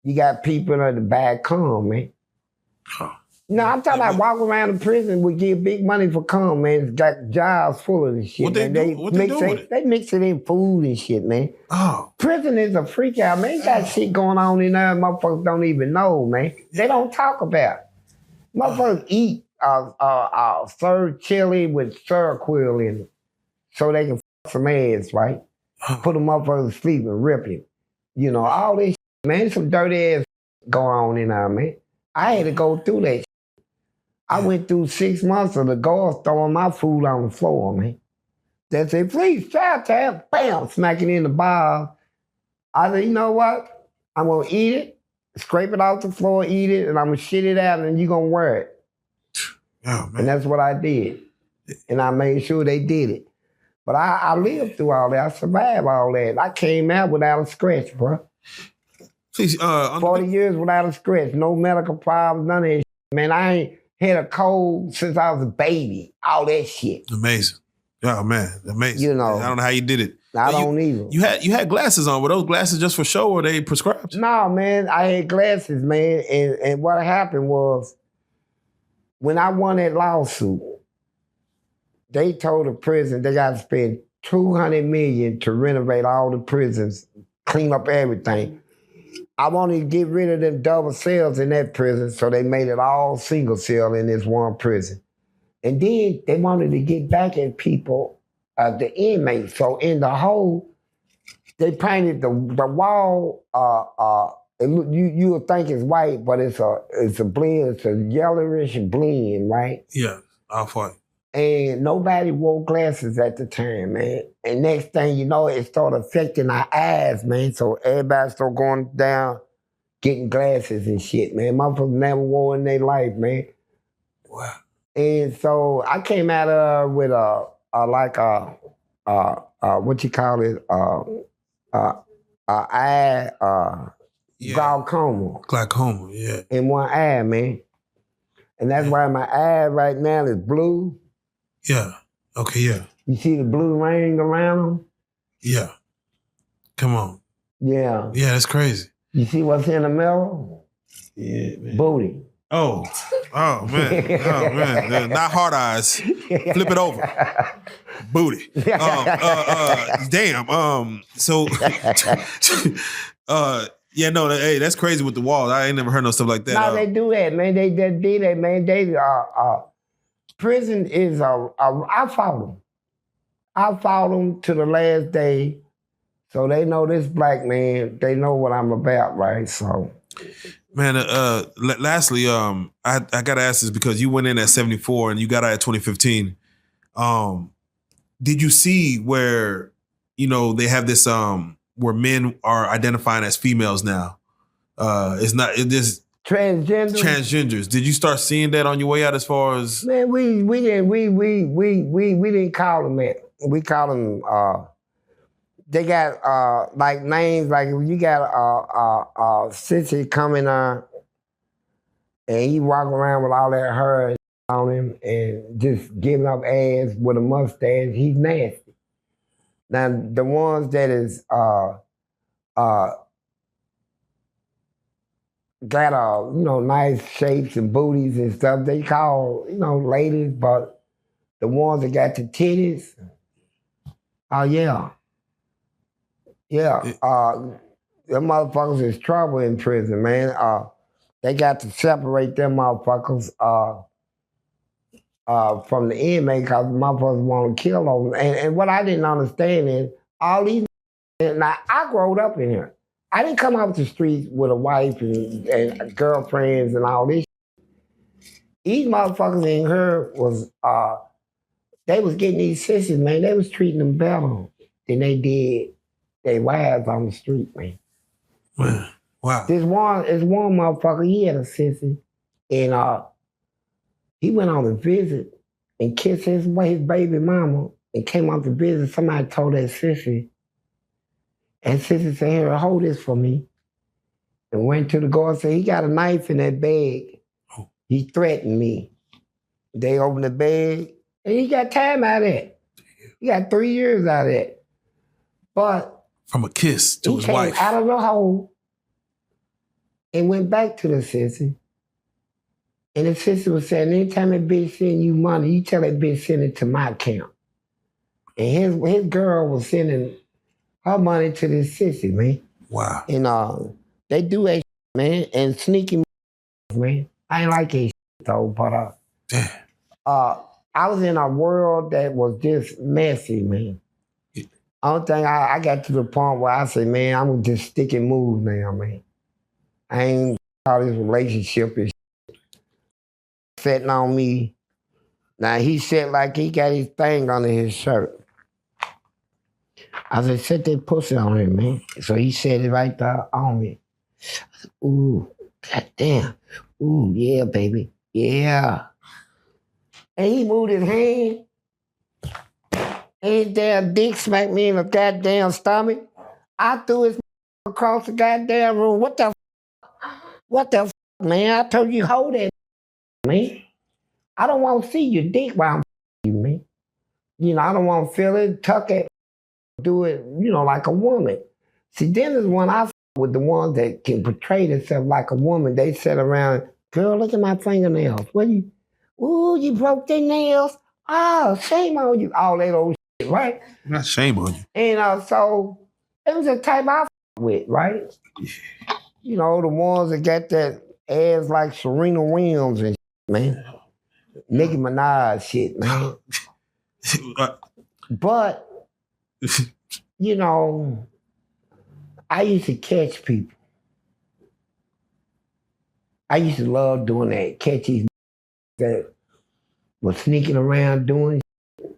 You got people in there to bad cum, man. Oh. No, I'm talking about walking around the prison, we give big money for cum, man. It's got jars full of this shit. What they do? What they do with it? They mix it in food and shit, man. Oh. Prison is a freak out, man. Got shit going on in there motherfuckers don't even know, man. They don't talk about it. Motherfuckers eat serve chili with Seroquel in it so they can fuck some ass, right? Put them motherfuckers to sleep and rip him. You know, all this shit, man. Some dirty ass going on in there, man. I had to go through that shit. I went through 6 months of the guards throwing my food on the floor, man. They said, please, child, bam, smacking in the bar. I said, you know what? I'm going to eat it, scrape it off the floor, eat it, and I'm going to shit it out, and you're going to wear it. Oh, man. And that's what I did. And I made sure they did it. But I lived through all that. I survived all that. I came out without a scratch, bro. Please, 40 years without a scratch. No medical problems, none of that shit. Man, I ain't had a cold since I was a baby. All that shit. Amazing. Oh, man. Amazing. You know. I don't know how you did it. I don't either. You had glasses on. Were those glasses just for show or they prescribed? No, man. I had glasses, man. And what happened was, when I won that lawsuit, they told the prison they got to spend $200 million to renovate all the prisons, clean up everything. I wanted to get rid of them double cells in that prison, so they made it all single cell in this one prison. And then they wanted to get back at people, the inmates. So in the hole, they painted the wall. You would think it's white, but it's a blend. It's a yellowish blend, right? Yeah, off white. And nobody wore glasses at the time, man. And next thing you know, it started affecting our eyes, man. So everybody started going down, getting glasses and shit, man. Motherfuckers never wore in their life, man. Wow. And so I came out with what you call it, eye, glaucoma. Glaucoma, yeah. In one eye, man. And that's why my eye right now is blue. Yeah. Okay, yeah. You see the blue ring around them? Yeah. Come on. Yeah. Yeah, that's crazy. You see what's in the middle? Yeah, man. Booty. Oh man. Not hard eyes. Flip it over. Booty. Damn. So yeah, no, hey, that's crazy with the walls. I ain't never heard no stuff like that. No, they do that, man. They did that, man. They prison is I fought them. I fought them to the last day. So they know this black man, they know what I'm about, right? So man, lastly, I gotta ask this because you went in at 74 and you got out at 2015. Did you see where, they have this where men are identifying as females now? This transgenders. Did you start seeing that on your way out as far as? Man, we didn't call them that. We call them they got like names, like you got sissy coming on and he walk around with all that hair on him and just giving up ass with a mustache. He's nasty. Now the ones that is got nice shapes and booties and stuff, they call ladies, but the ones that got the titties, yeah, them motherfuckers is trouble in prison, man. They got to separate them motherfuckers from the inmate because motherfuckers want to kill them. And what I didn't understand is all these. Now I growed up in here. I didn't come off the streets with a wife and girlfriends and all this. These motherfuckers in here was they was getting these sissies, man. They was treating them better than they did their wives on the street, man. Wow. This one motherfucker, he had a sissy, and he went on a visit and kissed his baby mama and came out to visit. Somebody told that sissy, and sissy said, "Here, hold this for me." And went to the guard and said, "He got a knife in that bag. He threatened me." They opened the bag, and he got time out of it. He got 3 years out of it. But from a kiss to his wife. He came out of the hole and went back to the sissy. And the sissy was saying, anytime that bitch send you money, you tell that bitch send it to my account. And his girl was sending her money to this sissy, man. Wow. And they do that shit, man, and sneaky man. I ain't like that shit, though, but damn. I was in a world that was just messy, man. I don't think I got to the point where I said, man, I'm gonna just stick and move now, man. I ain't all this relationship is setting on me. Now he said like he got his thing under his shirt. I said, set that pussy on him, man. So he said it right there on me. I said, ooh, goddamn. Ooh, yeah, baby. Yeah. And he moved his hand. And his damn dick smacked me in the goddamn stomach. I threw his across the goddamn room. What the man? I told you, hold that, man. I don't want to see your dick while I'm you, man. I don't want to feel it, tuck it, do it, like a woman. See, then there's one I with the ones that can portray themselves like a woman. They sit around, girl, look at my fingernails. Ooh, you broke their nails. Oh, shame on you. All that old shit, right? Not shame on you. And so it was a type I with, right? You know, the ones that got that ass like Serena Williams and shit, man. Nicki Minaj shit, man. But, you know, I used to catch people. I used to love doing that, catch these that was sneaking around doing shit.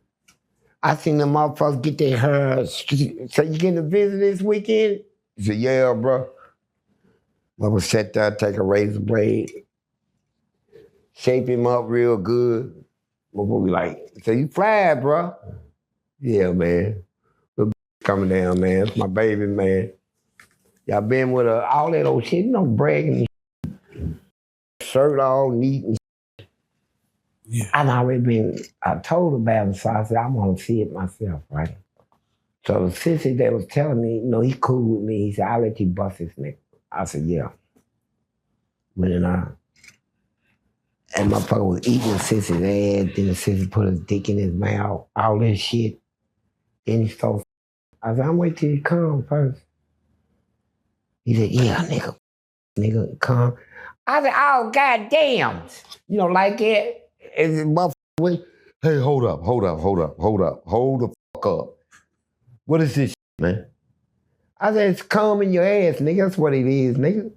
I seen them motherfuckers get their hair. So you getting to visit this weekend? He said, yeah, bro. Mother sat there, take a razor blade, shape him up real good. Mother be like, so you fly, bro? Yeah, man. Little coming down, man. It's my baby, man. Y'all been with her, all that old shit, you know, bragging and shit. Shirt all neat and shit. Yeah. I told about it, so I said, I want to see it myself, right? So the sissy that was telling me, you know, he cool with me. He said, I'll let you bust his nigga. I said, yeah. Went in and my motherfucker was eating sissy's ass. Then the sissy put his dick in his mouth, all that shit. Then he started. I said, I'm waiting till you come first. He said, yeah, nigga, come. I said, oh, goddamn. You know, like that. And the motherfucker went, hey, hold the fuck up. What is this shit, man? I said, it's cum in your ass, nigga. That's what it is, nigga.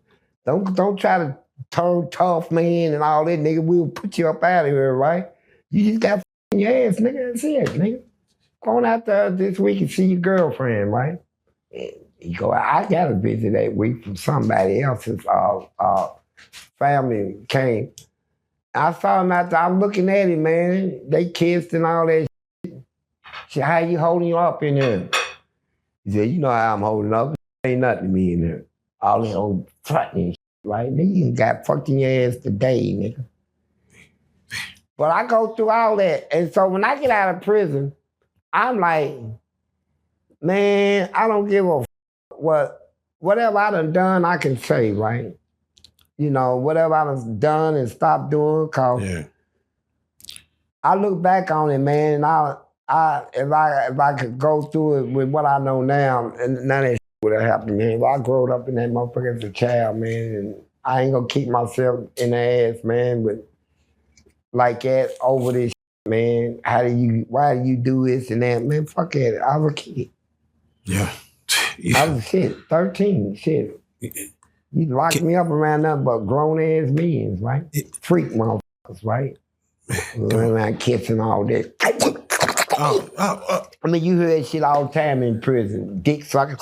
Don't try to turn tough, man, and all that, nigga. We'll put you up out of here, right? You just got in your ass, nigga. That's it, nigga. Go on out there this week and see your girlfriend, right? And you go, I got a visit that week from somebody else's family came. I saw him out there. I'm looking at him, man. They kissed and all that shit. She said, how you holding you up in there? He said, you know how I'm holding up. Ain't nothing to me in there. All that old fronting shit, right? Nigga, you got fucked in your ass today, nigga. But I go through all that. And so when I get out of prison, I'm like, man, I don't give a whatever I done, I can say, right? You know, whatever I done and stopped doing, cause I look back on it, man, and if I could go through it with what I know now, and none of that shit would have happened, man. If I growed up in that motherfucker as a child, man, and I ain't gonna keep myself in the ass, man, but like that over this shit, man. Why do you do this and that? Man, fuck it. I was a kid. Yeah. I was 13, shit. You locked me up around nothing but grown ass men, right? Freak motherfuckers, right? Running around kissing all that. I mean, you hear that shit all the time in prison. Dick sucking.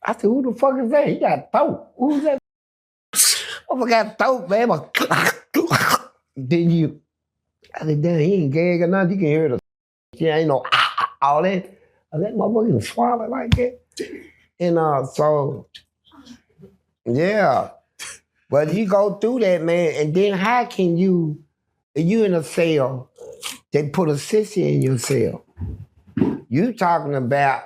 I said, who the fuck is that? He got throat. Who's that? I got throat, man. Then I said, damn, he ain't gag or nothing. You can hear the shit. Ain't no all that. That motherfucker can swallow like that. And so, yeah. But you go through that, man, and then how can you in a cell, they put a sissy in your cell. You talking about,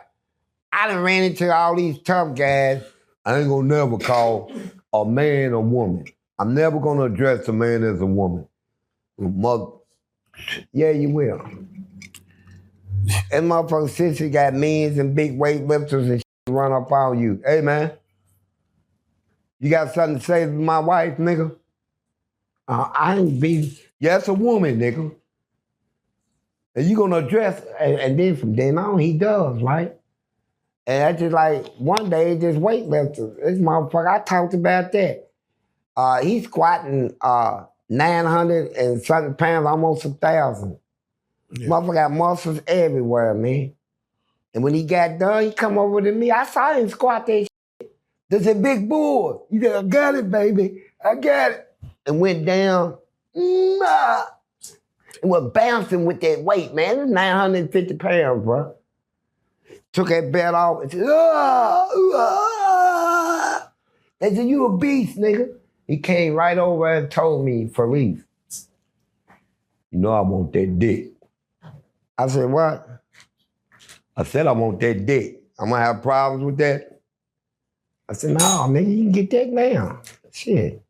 I done ran into all these tough guys. I ain't gonna never call a man a woman. I'm never gonna address a man as a woman. Mother, yeah, you will. And motherfucker sissy got means and big weightlifters and shit run up on you. Hey, man, you got something to say to my wife, nigga? I ain't be, yeah, it's a woman, nigga. And you gonna address, and then from then on, he does, right? And that's just like, one day, just weightlifters. This motherfucker, I talked about that. He's squatting 900 and something pounds, almost 1,000. Yeah. Motherfucker got muscles everywhere, man. And when he got done, he come over to me. I saw him squat that shit. There's a big bull. He said, I got it, baby. I got it. And went down. And was bouncing with that weight, man. It's 950 pounds, bro. Took that belt off and said, They said, you a beast, nigga. He came right over and told me, Fleece, you know I want that dick. I said, what? I said, I want that dick. I'm gonna have problems with that? I said, no, nigga, you can get that now. Shit.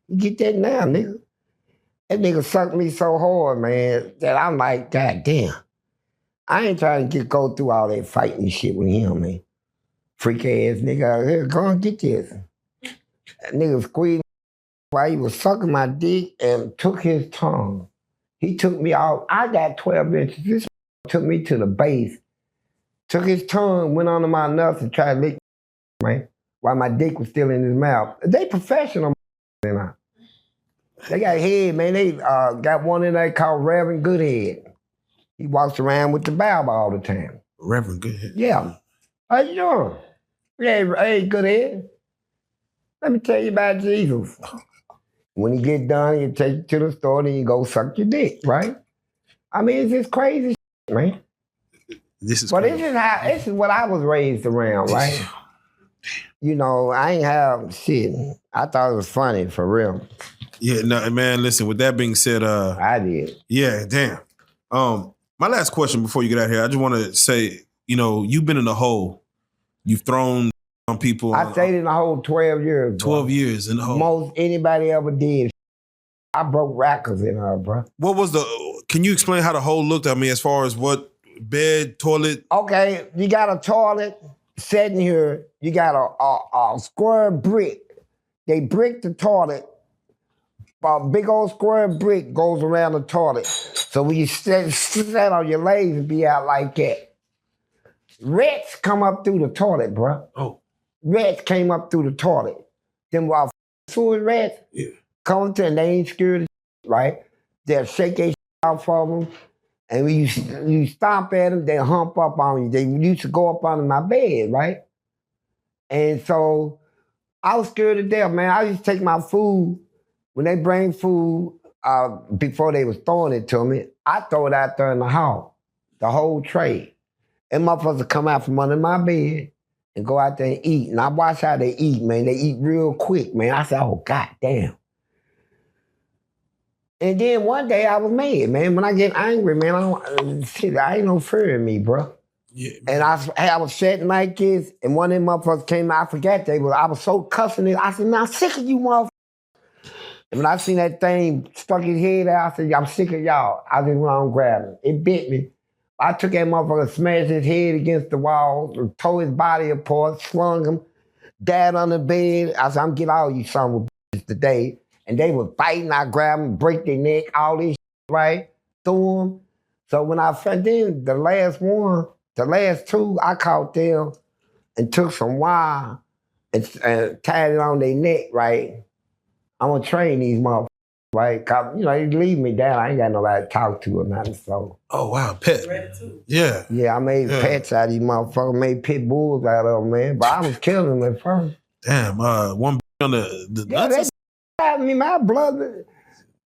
You get that now, nigga. That nigga sucked me so hard, man, that I'm like, God damn. I ain't trying to go through all that fighting shit with him, man. Freak ass nigga. Here, go and get this. That nigga squeezed while he was sucking my dick and took his tongue. He took me out. I got 12 inches. This took me to the base. Took his tongue, went under my nuts and tried to lick man, while my dick was still in his mouth. They professional, man. They got head, man. They got one in there called Reverend Goodhead. He walks around with the Bible all the time. Reverend Goodhead? Yeah. How you doing? Hey, Goodhead. Let me tell you about Jesus. When you get done, you take you to the store and you go suck your dick, right? I mean, it's just crazy shit, man. This is crazy. This is what I was raised around, right? You know, I ain't have shit. I thought it was funny, for real. Yeah, no, man, listen, with that being said, I did. Yeah, damn. My last question before you get out here, I just want to say, you know, you've been in the hole. You've thrown on people. I stayed in the hole 12 years, 12 years in the hole. Most anybody ever did. I broke records in her, bro. What was can you explain how the hole looked? I mean, as far as what, bed, toilet? Okay, you got a toilet sitting here. You got a square brick. They brick the toilet. A big old square brick goes around the toilet. So when you sit on your legs and be out like that, rats come up through the toilet, bro. Oh. Rats came up through the toilet. Them sewer rats come to and they ain't scared of shit, right? They'll shake their shit off of them. And when you stomp at them, they hump up on you. They used to go up under my bed, right? And so I was scared to death, man. I used to take my food. When they bring food, before they was throwing it to me, I throw it out there in the hall, the whole tray. And motherfuckers come out from under my bed and go out there and eat. And I watch how they eat, man. They eat real quick, man. I said, oh, goddamn. And then one day I was mad, man. When I get angry, man, I ain't no fear in me, bro. Yeah, and I was sitting like this, and one of them motherfuckers came out, I forgot I was so cussing it. I said, man, I'm sick of you motherfuckers. And when I seen that thing stuck his head out, I said, I'm sick of y'all. I just went on and grabbed him. It bit me. I took that motherfucker, smashed his head against the wall, tore his body apart, slung him, died on the bed. I said, I'm getting all you son of bitches today. And they was fighting. I grabbed them, break their neck, all this shit, right? Threw them. So when I found them, the last two, I caught them and took some wire and tied it on their neck, right? I'm gonna train these motherfuckers, right? Cause, you know, they leave me down. I ain't got nobody to talk to or nothing, so. Oh, wow, pet. Yeah. Yeah, I made pets out of these motherfuckers, made pit bulls out of them, man. But I was killing them at first. Damn, one on the nuts? I mean, my blood,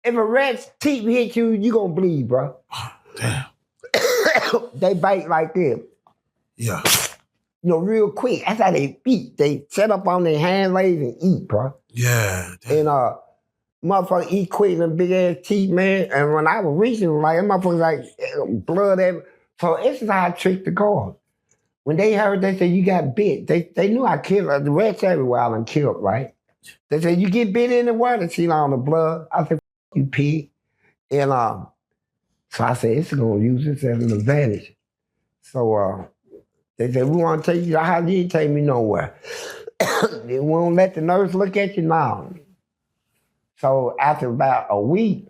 if a rat's teeth hit you, you gonna bleed, bro. Damn. They bite like this. Yeah. You know, real quick. That's how they eat. They set up on their hand legs and eat, bro. Yeah. Damn. And motherfucker eat quick and big ass teeth, man. And when I was reaching, like, that motherfucker like blood everywhere. So this is how I tricked the guard. When they heard, they said, you got bit. They knew I killed the rats everywhere I done killed, right? They said, you get bit anywhere, they see on the blood. I said, you pig. And so I said, it's gonna use this as an advantage. So they said, we want to take you, how you ain't take me nowhere. They won't let the nurse look at you now. So after about a week,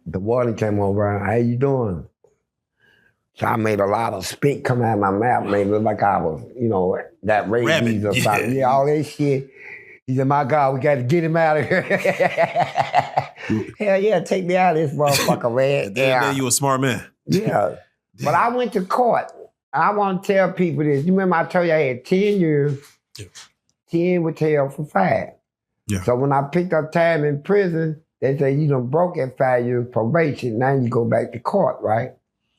the warden came over, how you doing? So I made a lot of spit come out of my mouth, made it look like I was, you know, that rabies or something. Yeah, all that shit. He said, my God, we got to get him out of here. Hell yeah, take me out of this motherfucker, man. Yeah, you a smart man. Yeah. But I went to court. I want to tell people this. You remember I told you I had 10 years, 10 with hell for 5. Yeah. So when I picked up time in prison, they said, you done broke at 5 years probation. Now you go back to court, right?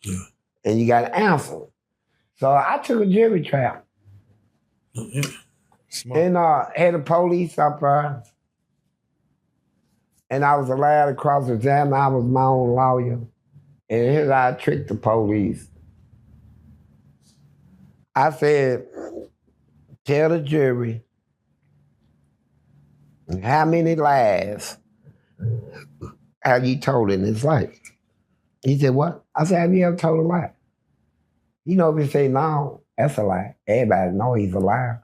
Yeah. And you got to answer. So I took a jury trial. Yeah. Smart. And had the police up there. And I was allowed to cross-examine. I was my own lawyer. And here's how I tricked the police. I said, tell the jury how many lies have you told in his life? He said, what? I said, have you ever told a lie? You know, if he say no, That's a lie. Everybody know he's alive.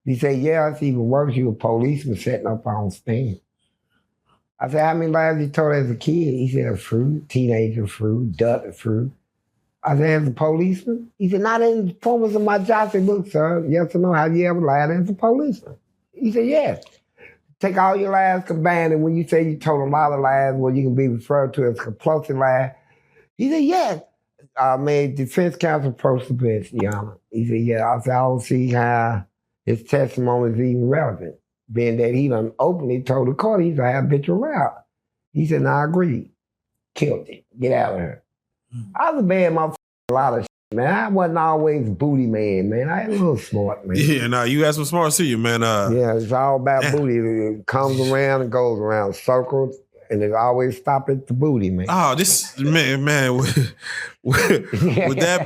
He said, yeah, it's even worse. He was a policeman setting up on stand. I said, how many lies you told as a kid? He said, a few, teenager, few, adult, few. I said, as a policeman? He said, not in the performance of my job. I said, look, sir, yes or no, have you ever lied as a policeman? He said, yes. Take all your lies combined, and when you say you told a lot of lies, well, you can be referred to as compulsive lies. He said, yes. Man, defense counsel approached the bench, Your Honor. He said, yeah. I said, I don't see how his testimony is even relevant, being that he done openly told the court he's a habitual liar. He said, no, I agree. Killed it. Get out of here. I was a bad motherfucker, a lot of shit, man. I wasn't always booty man. I had a little smart, man. Yeah, no, you had some smarts to you, man. Yeah, it's all about booty. It comes around and goes around, circles, and it always stop at the booty, man. Oh, this man. With that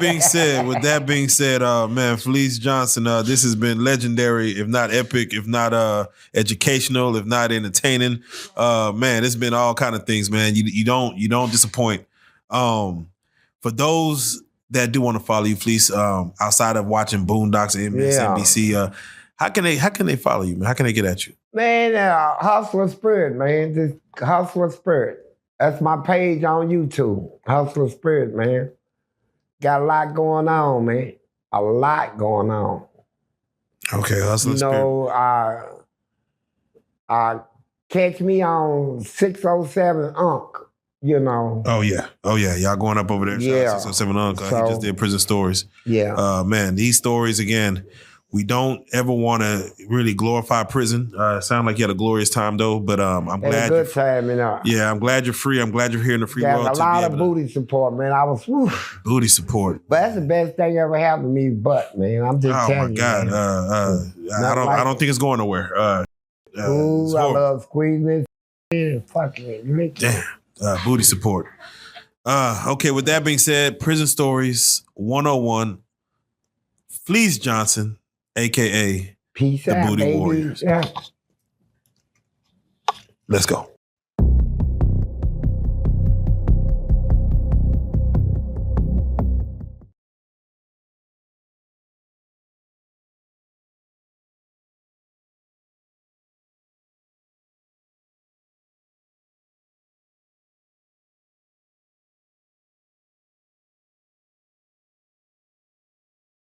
being said, man, Fleece Johnson, this has been legendary, if not epic, if not educational, if not entertaining. Man, it's been all kind of things, man. You don't disappoint. For those that do want to follow you, Fleece, outside of watching Boondocks and MSNBC, how can they follow you, man? How can they get at you? Man, Hustler Spirit, man. Just Hustler Spirit. That's my page on YouTube. Hustler Spirit, man. Got a lot going on, man. A lot going on. Okay, Hustler Spirit. Catch me on 607 Unk. You know. Oh yeah. Y'all going up over there. Yeah. 607 Uncle. He just did prison stories. Yeah. Man, these stories again. We don't ever want to really glorify prison. Sound like you had a glorious time though, but I'm glad. Had a good time, you know. Yeah, I'm glad you're free. I'm glad you're here in the free world. Got a lot of booty support, man. I was booty support. But that's the best thing ever happened to me. But man, I'm just telling you. Oh my God. I don't think it's going nowhere. I love squeezing it. Fucking damn. Booty support. Okay, with that being said, Prison Stories 101, Fleece Johnson, a.k.a. Peace the out, Booty baby. Warriors. Yeah. Let's go.